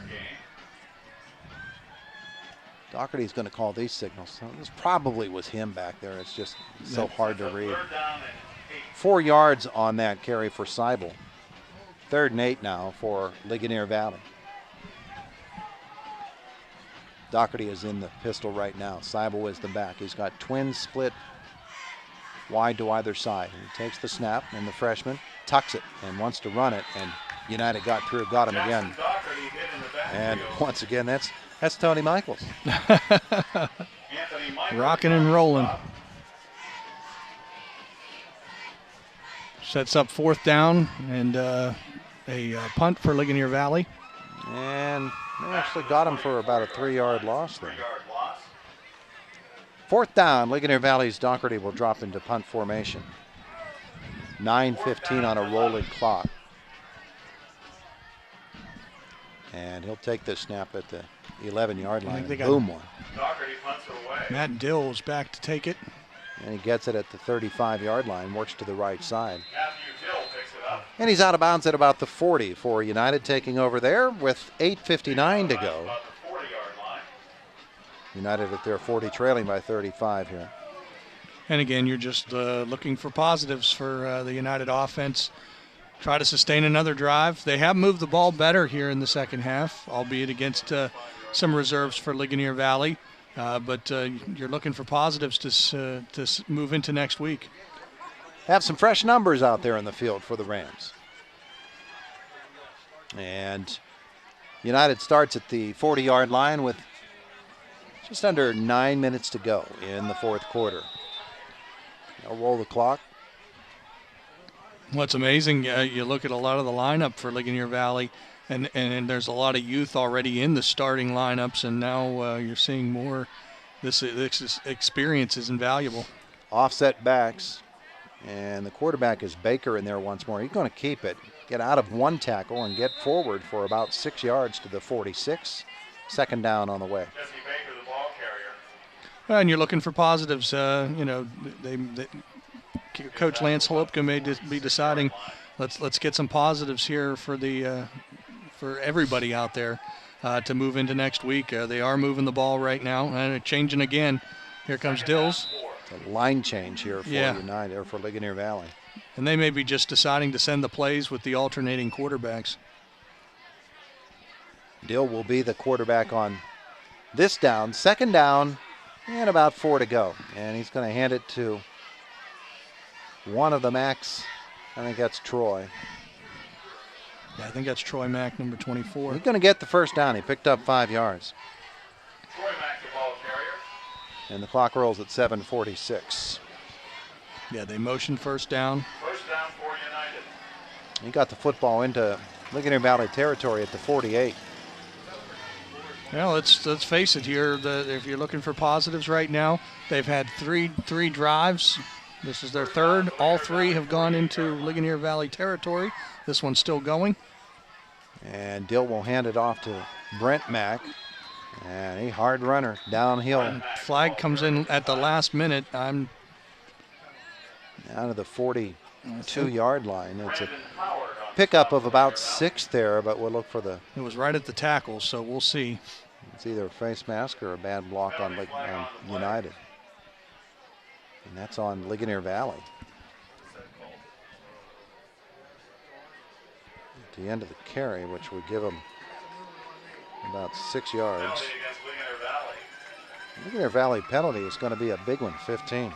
Doherty's going to call these signals. So this probably was him back there. It's just so hard to read. 4 yards on that carry for Seibel. 3rd and 8 now for Ligonier Valley. Doherty is in the pistol right now. Seibel is the back. He's got twins split wide to either side. He takes the snap, and the freshman tucks it and wants to run it, and United got through, got him again. And once again, that's Tony Michaels. Rocking and rolling. Sets up 4th down and a punt for Ligonier Valley. And they actually got him for about a 3-yard loss there. 4th down, Ligonier Valley's Doherty will drop into punt formation. 9:15 on a rolling clock. And he'll take the snap at the 11-yard line and boom one. Matt Dill's back to take it. And he gets it at the 35-yard line, works to the right side. And he's out of bounds at about the 40 for United, taking over there with 8:59 to go. United at their 40, trailing by 35 here. And again, you're just looking for positives for the United offense. Try to sustain another drive. They have moved the ball better here in the second half, albeit against some reserves for Ligonier Valley. But you're looking for positives to move into next week. Have some fresh numbers out there in the field for the Rams. And United starts at the 40-yard line with just under 9 minutes to go in the 4th quarter. They'll roll the clock. What's amazing, you look at a lot of the lineup for Ligonier Valley, and there's a lot of youth already in the starting lineups, and now you're seeing more. This experience is invaluable. Offset backs, and the quarterback is Baker in there once more. He's going to keep it, get out of one tackle, and get forward for about 6 yards to the 46. 2nd down on the way. And you're looking for positives. Coach Lance Holopka may be deciding, let's get some positives here for everybody out there to move into next week. They are moving the ball right now and changing again. Here comes Dills. It's a line change here for United or for Ligonier Valley. And they may be just deciding to send the plays with the alternating quarterbacks. Dill will be the quarterback on this down. 2nd down and about 4 to go. And he's going to hand it to one of the Macs. I think that's Troy. Yeah, I think that's Troy Mack, number 24. He's going to get the 1st down. He picked up 5 yards. Troy Mack, the ball carrier. And the clock rolls at 7:46. Yeah, they motioned 1st down. 1st down for United. He got the football into Ligonier Valley territory at the 48. Well, let's face it here. If you're looking for positives right now, they've had three drives. This is their 3rd. All 3 have gone into Ligonier Valley territory. This one's still going. And Dill will hand it off to Brent Mack. And a hard runner downhill. And flag comes in at the last minute. I'm out of the 42-yard line. It's a pickup of about 6 there, but we'll look for the... It was right at the tackle, so we'll see. It's either a face mask or a bad block on United. And that's on Ligonier Valley. At the end of the carry, which would give them about 6 yards. Ligonier Valley penalty is going to be a big one, 15.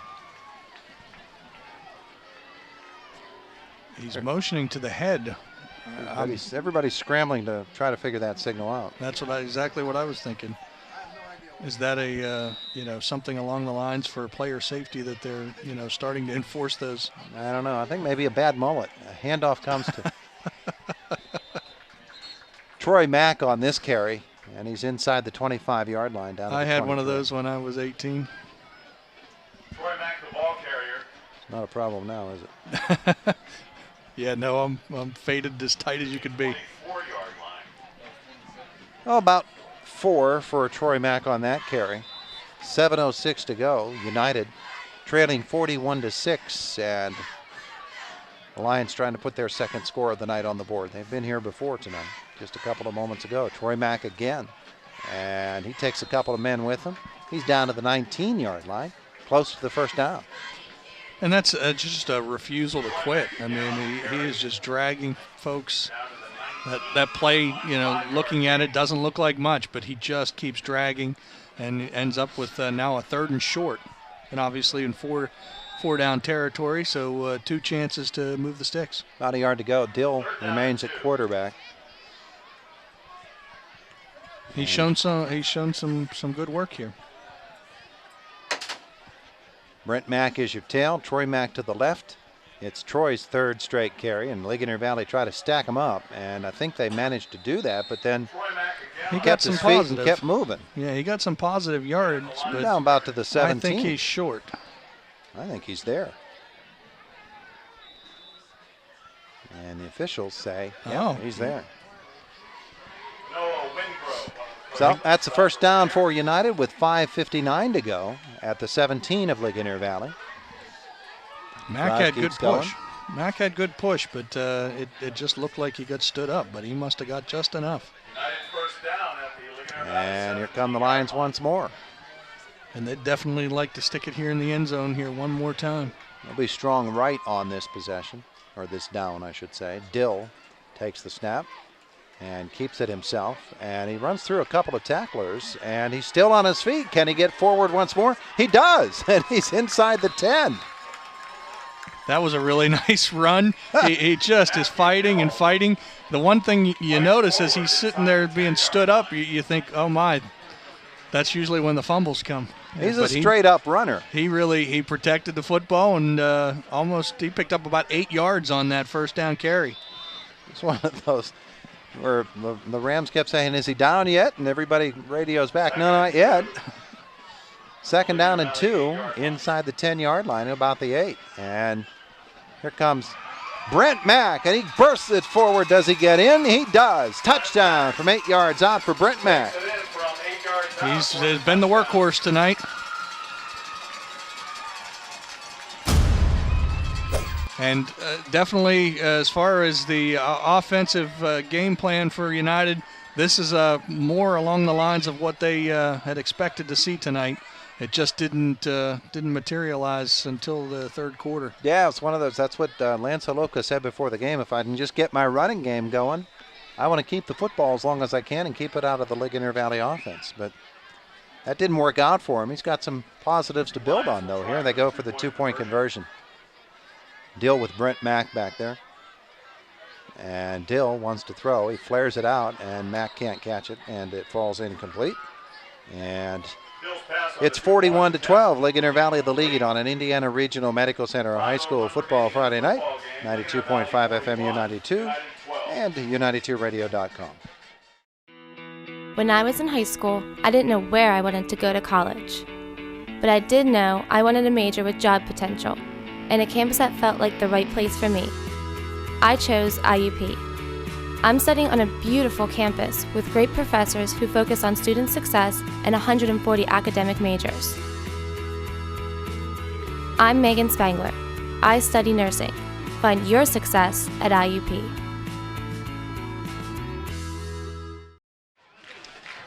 He's motioning to the head. Everybody's scrambling to try to figure that signal out. That's exactly what I was thinking. Is that a something along the lines for player safety that they're starting to enforce those? I don't know. I think maybe a bad mullet. A handoff comes to Troy Mack on this carry, and he's inside the 25-yard line down. I had one of those when I was 18. Troy Mack, the ball carrier. It's not a problem now, is it? Yeah, no, I'm faded as tight as you could be. 24-yard line. Oh, about 4 for Troy Mack on that carry. 7:06 to go. United trailing 41-6, and the Lions trying to put their second score of the night on the board. They've been here before tonight, just a couple of moments ago. Troy Mack again, and he takes a couple of men with him. He's down to the 19-yard line, close to the first down. And that's just a refusal to quit. I mean, he is just dragging folks. That play, looking at it doesn't look like much, but he just keeps dragging and ends up with now a 3rd and short. And obviously in four down territory, so 2 chances to move the sticks. About a yard to go. Dill remains at quarterback. He's shown some good work here. Brent Mack is your tail. Troy Mack to the left. It's Troy's 3rd straight carry, and Ligonier Valley try to stack him up, and I think they managed to do that, but then he kept his feet and kept moving. Yeah, he got some positive yards, but now about to the 17. I think he's short. I think he's there. And the officials say, yeah, he's there. So that's the first down for United with 5:59 to go at the 17 of Ligonier Valley. Mack had good push. Mack had good push, but it just looked like he got stood up, but he must have got just enough. And here come the Lions once more. And they'd definitely like to stick it here in the end zone here one more time. They'll be strong right on this possession, or this down, I should say. Dill takes the snap and keeps it himself, and he runs through a couple of tacklers, and he's still on his feet. Can he get forward once more? He does, and he's inside the 10. That was a really nice run. He just is fighting and fighting. The one thing you notice is he's sitting there being stood up. You think, oh my, that's usually when the fumbles come. He's a straight-up runner. He protected the football, and he picked up about 8 yards on that first down carry. It's one of those where the Rams kept saying, is he down yet? And everybody radios back, no, not yet. 2nd down and 2 inside the 10-yard line, about the 8. And here comes Brent Mack, and he bursts it forward. Does he get in? He does. Touchdown from 8 yards out for Brent Mack. He's been the workhorse tonight. And definitely, as far as the offensive game plan for United, this is more along the lines of what they had expected to see tonight. It just didn't materialize until the 3rd quarter. Yeah, it's one of those. That's what Lance Holoka said before the game. If I can just get my running game going, I want to keep the football as long as I can and keep it out of the Ligonier Valley offense. But that didn't work out for him. He's got some positives to build on, though. Here they go for the 2-point conversion. Dill with Brent Mack back there. And Dill wants to throw. He flares it out, and Mack can't catch it, and it falls incomplete. And it's 41-12. Ligonier Valley the lead on an Indiana Regional Medical Center High School football Friday night. 92.5 FM U92 and U92radio.com. When I was in high school, I didn't know where I wanted to go to college. But I did know I wanted a major with job potential, and a campus that felt like the right place for me. I chose IUP. I'm studying on a beautiful campus with great professors who focus on student success and 140 academic majors. I'm Megan Spangler. I study nursing. Find your success at IUP.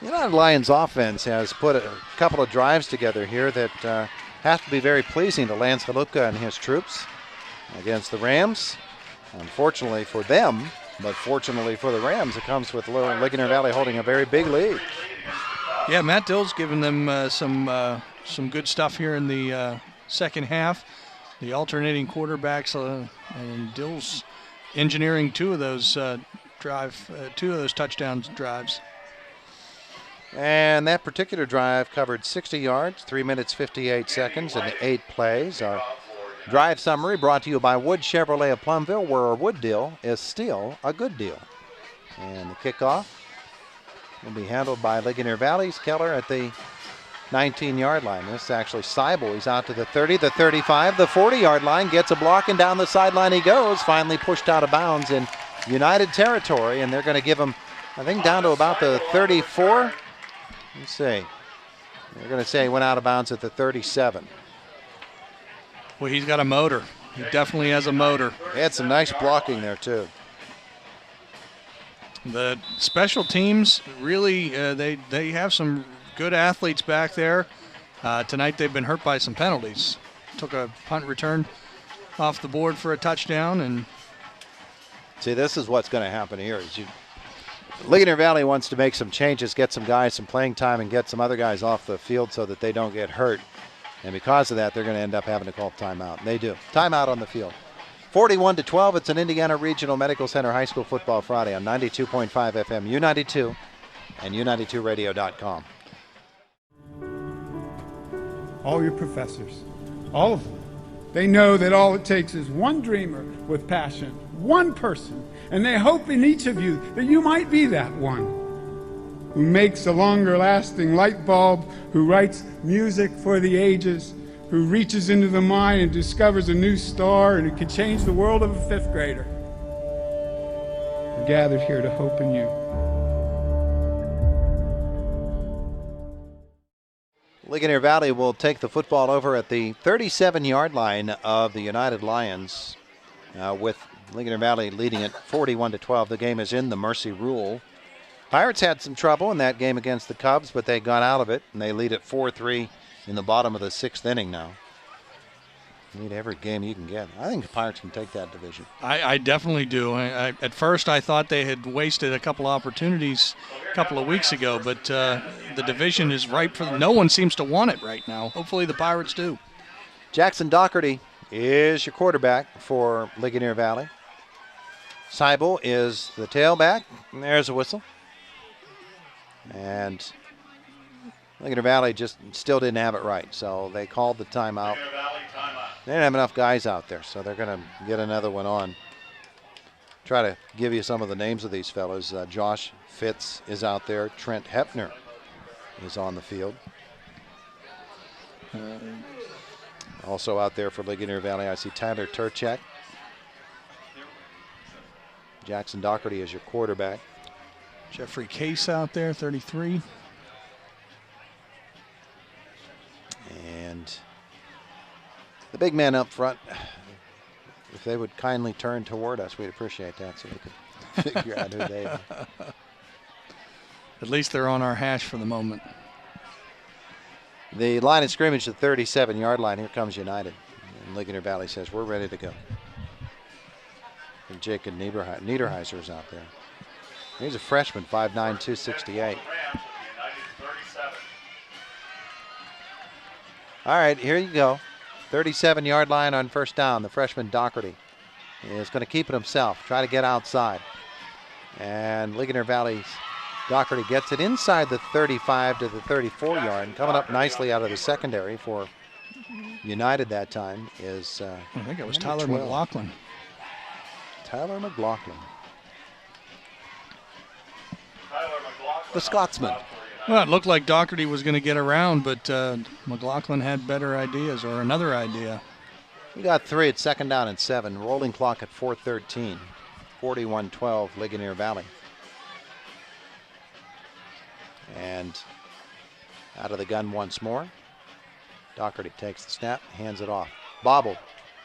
United Lions offense has put a couple of drives together here that have to be very pleasing to Lance Holuka and his troops against the Rams. Unfortunately for them, But fortunately for the Rams, it comes with Ligonier Valley holding a very big lead. Yeah, Matt Dill's giving them some good stuff here in the second half. The alternating quarterbacks and Dill's engineering two of those touchdown drives. And that particular drive covered 60 yards, 3 minutes 58 seconds, and 8 plays. Our drive summary brought to you by Wood Chevrolet of Plumville, where a wood deal is still a good deal. And the kickoff will be handled by Ligonier Valley's Keller at the 19-yard line. This is actually Seibel. He's out to the 30, the 35, the 40-yard line. Gets a block, and down the sideline he goes. Finally pushed out of bounds in United territory, and they're going to give him, I think, down to about the 34. Let's see. They're going to say he went out of bounds at the 37. Well, he's got a motor. He definitely has a motor. He had some nice blocking there, too. The special teams really, they have some good athletes back there. Tonight they've been hurt by some penalties. Took a punt return off the board for a touchdown. And see, this is what's going to happen here. Ligonier Valley wants to make some changes, get some guys some playing time, and get some other guys off the field so that they don't get hurt. And because of that, they're going to end up having to call timeout. And they do. Timeout on the field. 41-12, it's an Indiana Regional Medical Center High School Football Friday on 92.5 FM, U92, and U92radio.com. All your professors, all of them, they know that all it takes is one dreamer with passion, one person, and they hope in each of you that you might be that one who makes a longer-lasting light bulb, who writes music for the ages, who reaches into the mind and discovers a new star, and who can change the world of a fifth grader. We're gathered here to hope in you. Ligonier Valley will take the football over at the 37-yard line of the United Lions, with Ligonier Valley leading it 41-12. The game is in the mercy rule. Pirates had some trouble in that game against the Cubs, but they got out of it, and they lead at 4-3 in the bottom of the 6th inning now. Need every game you can get. I think the Pirates can take that division. I definitely do. At first, I thought they had wasted a couple opportunities a couple of weeks ago, but the division is ripe for. No one seems to want it right now. Hopefully, the Pirates do. Jackson Doherty is your quarterback for Ligonier Valley. Seibel is the tailback. And there's a whistle. And Ligonier Valley just still didn't have it right, so they called the timeout. They didn't have enough guys out there, so they're going to get another one on. Try to give you some of the names of these fellas. Josh Fitz is out there. Trent Hepner is on the field. Also out there for Ligonier Valley, I see Tyler Turchak. Jackson Doherty is your quarterback. Jeffrey Case out there, 33. And the big man up front, if they would kindly turn toward us, we'd appreciate that so we could figure out who they are. At least they're on our hash for the moment. The line of scrimmage, the 37-yard line. Here comes United. And Ligonier Valley says, we're ready to go. And Jacob Niederheiser is out there. He's a freshman, 5'9", 268. All right, here you go. 37-yard line on first down. The freshman Doherty is going to keep it himself, try to get outside. And Ligonier Valley's Doherty gets it inside the 35 to the 34-yard. Coming up nicely out of the secondary for United that time is I think it was Tyler McLaughlin. Tyler McLaughlin. The Scotsman. Well, it looked like Doherty was going to get around, but McLaughlin had better ideas, or another idea. We got 3 at 2nd down and 7. Rolling clock at 4:13. 41-12 Ligonier Valley. And out of the gun once more. Doherty takes the snap, hands it off. Bobbled.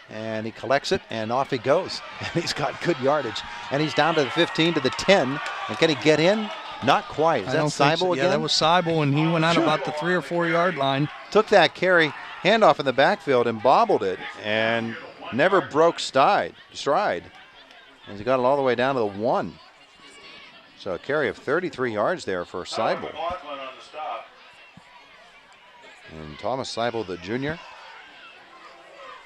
And he collects it, and off he goes. And he's got good yardage. And he's down to the 15, to the 10. And can he get in? Not quite. Is that Seibel again? Yeah, that was Seibel, and he went out about the 3 or 4 yard line. Took that carry, handoff in the backfield, and bobbled it, and never broke stride. He's got it all the way down to the 1. So a carry of 33 yards there for Seibel. And Thomas Seibel, the junior.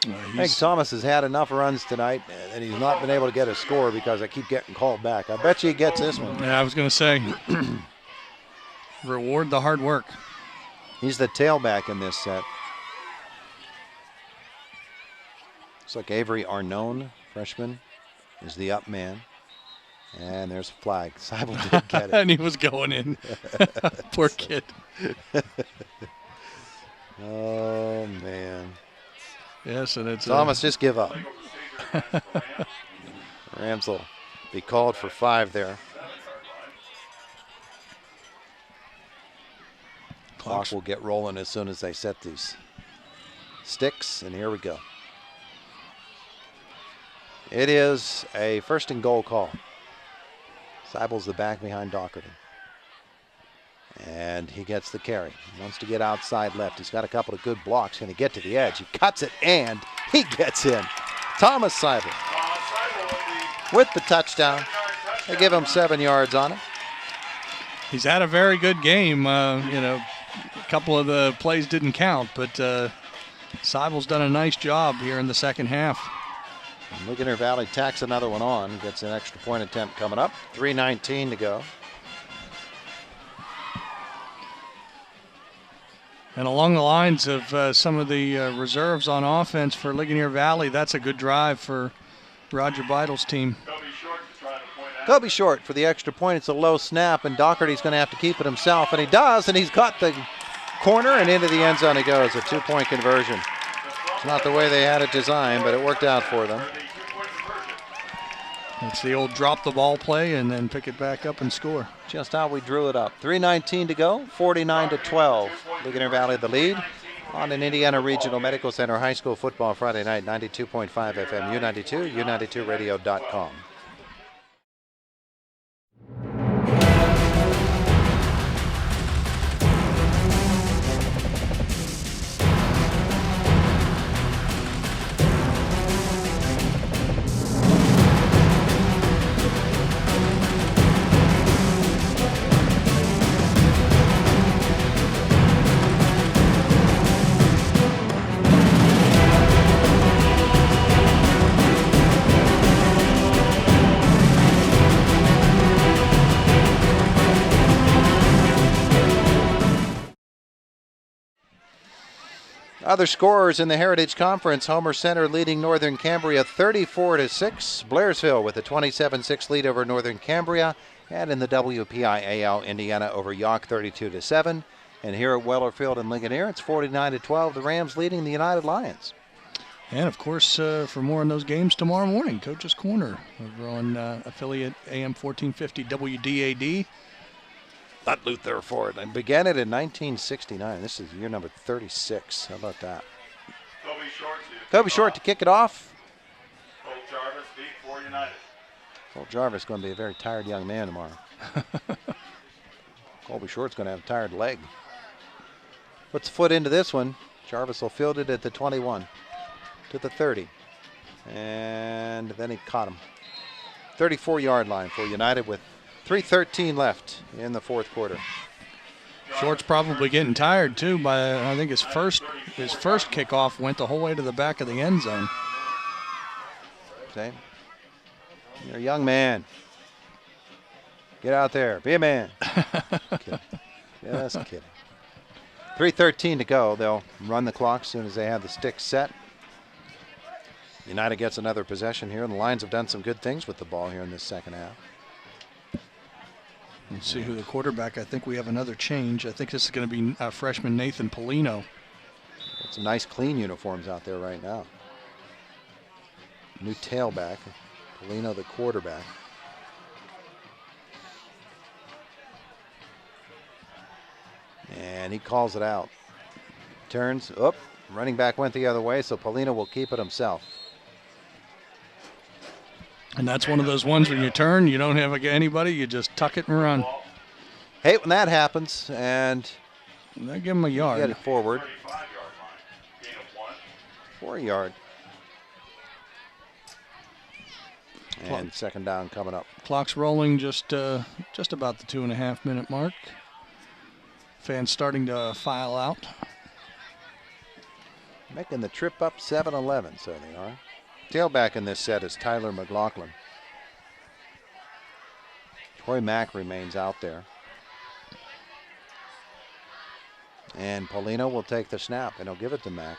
I think Thomas has had enough runs tonight, and he's not been able to get a score because I keep getting called back. I bet you he gets this one. Yeah, I was going to say, reward the hard work. He's the tailback in this set. Looks like Avery Arnone, freshman, is the up man. And there's a flag. Seibel did get it. And he was going in. Poor kid. Oh, man. Yes, and it's Thomas, just give up. Rams will be called for 5 there. Clock will get rolling as soon as they set these sticks, and here we go. It is a 1st and goal call. Seibel's the back behind Doherty. And he gets the carry. He wants to get outside left. He's got a couple of good blocks. Going to get to the edge. He cuts it, and he gets in. Thomas Seibel with the touchdown. They give him 7 yards on it. He's had a very good game. A couple of the plays didn't count, but Seibel's done a nice job here in the second half. And Ligonier Valley tacks another one on. Gets an extra point attempt coming up. 3:19 to go. And along the lines of some of the reserves on offense for Ligonier Valley, that's a good drive for Roger Beidel's team. Kobe Short for the extra point. It's a low snap, and Doherty's going to have to keep it himself, and he does, and he's got the corner, and into the end zone he goes. A 2-point conversion. It's not the way they had it designed, but it worked out for them. It's the old drop the ball play and then pick it back up and score. Just how we drew it up. 3:19 to go, 49-12. Ligonier Valley the lead on an Indiana Regional Medical Center High School football Friday night, 92.5 FM, U92, U92radio.com. Other scorers in the Heritage Conference, Homer Center leading Northern Cambria 34-6. Blairsville with a 27-6 lead over Northern Cambria. And in the WPIAL, Indiana over York 32-7. And here at Wellerfield and Ligonier, it's 49-12. The Rams leading the United Lions. And of course, for more on those games tomorrow morning, Coach's Corner over on affiliate AM 1450 WDAD. Let Luther for it. And began it in 1969. This is year number 36. How about that? Kobe Short to kick it off. Cole Jarvis beat 4 United. Cole Jarvis going to be a very tired young man tomorrow. Colby Short's going to have a tired leg. Puts a foot into this one. Jarvis will field it at the 21 to the 30. And then he caught him. 34-yard line for United with 3:13 left in the fourth quarter. Short's probably getting tired too. By I think his first kickoff went the whole way to the back of the end zone. Say, you're a young man. Get out there, be a man. Kidding. Just kidding. 3:13 to go. They'll run the clock as soon as they have the sticks set. United gets another possession here, and the Lions have done some good things with the ball here in this second half. Let's see who the quarterback. I think we have another change. I think this is going to be freshman Nathan Polino. Got some nice clean uniforms out there right now. New tailback, Polino the quarterback. And he calls it out. Turns, running back went the other way, so Polino will keep it himself. And that's one of those ones when you turn, you don't have anybody, you just tuck it and run. Hey, when that happens, and they give him a yard. Get it forward. 4 yard. And second down coming up. Clock's rolling just about the 2.5 minute mark. Fans starting to file out. Making the trip up 7-11, so they are. Tailback in this set is Tyler McLaughlin. Troy Mack remains out there. And Paulino will take the snap, and he'll give it to Mack.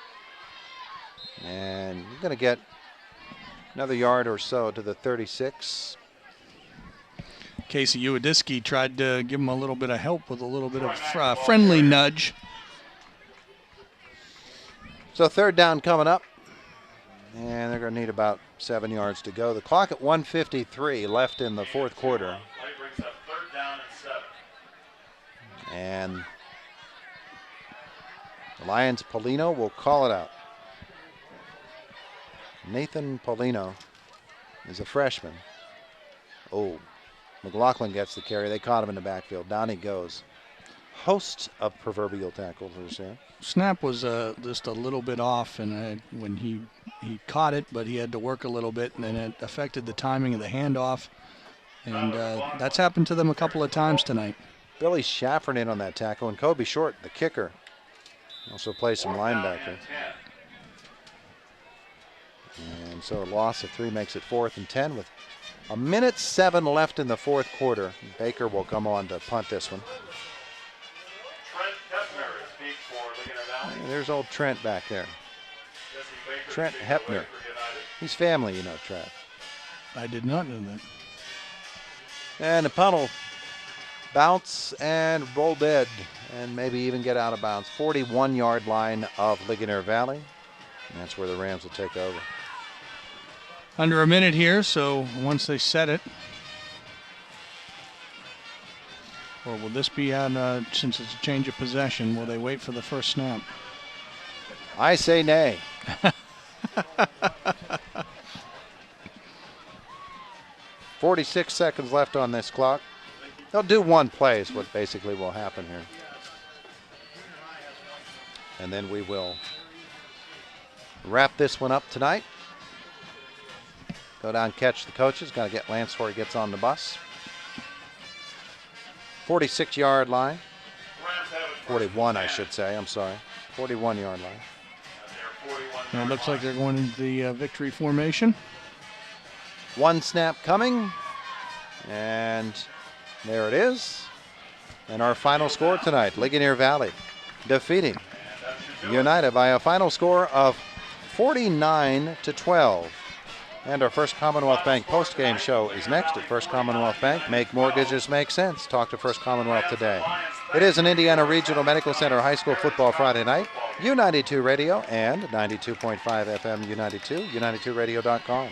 And you're going to get another yard or so to the 36. Casey Uwadiski tried to give him a little bit of help with a little bit of friendly nudge. So third down coming up. And they're going to need about 7 yards to go. The clock at 1:53 left in the fourth quarter. And the Lions' Paulino will call it out. Nathan Paulino is a freshman. Oh, McLaughlin gets the carry. They caught him in the backfield. Down he goes. Hosts of proverbial tackles there. Snap was just a little bit off, and when he caught it, but he had to work a little bit, and then it affected the timing of the handoff. And that's happened to them a couple of times tonight. Billy Schaffer in on that tackle, and Kobe Short, the kicker, also plays some linebacker. And so a loss of 3 makes it 4th and 10 with 1:07 left in the fourth quarter. Baker will come on to punt this one. And there's old Trent back there. Trent Hepner. He's family, you know, Trent. I did not know that. And the punt will bounce and roll dead and maybe even get out of bounds. 41-yard line of Ligonier Valley. And that's where the Rams will take over. Under a minute here, so once they set it. Or will this be on, since it's a change of possession, will they wait for the first snap? I say nay. 46 seconds left on this clock. They'll do one play is what basically will happen here. And then we will wrap this one up tonight. Go down, catch the coaches. Got to get Lance before he gets on the bus. 46-yard line. 41, I should say. I'm sorry. 41-yard line. And it looks like they're going into the victory formation. One snap coming. And there it is. And our final score tonight, Ligonier Valley defeating United by a final score of 49-12. And our First Commonwealth Bank post-game show is next at First Commonwealth Bank. Make mortgages make sense. Talk to First Commonwealth today. It is an Indiana Regional Medical Center high school football Friday night. U92 Radio and 92.5 FM U92, U92radio.com.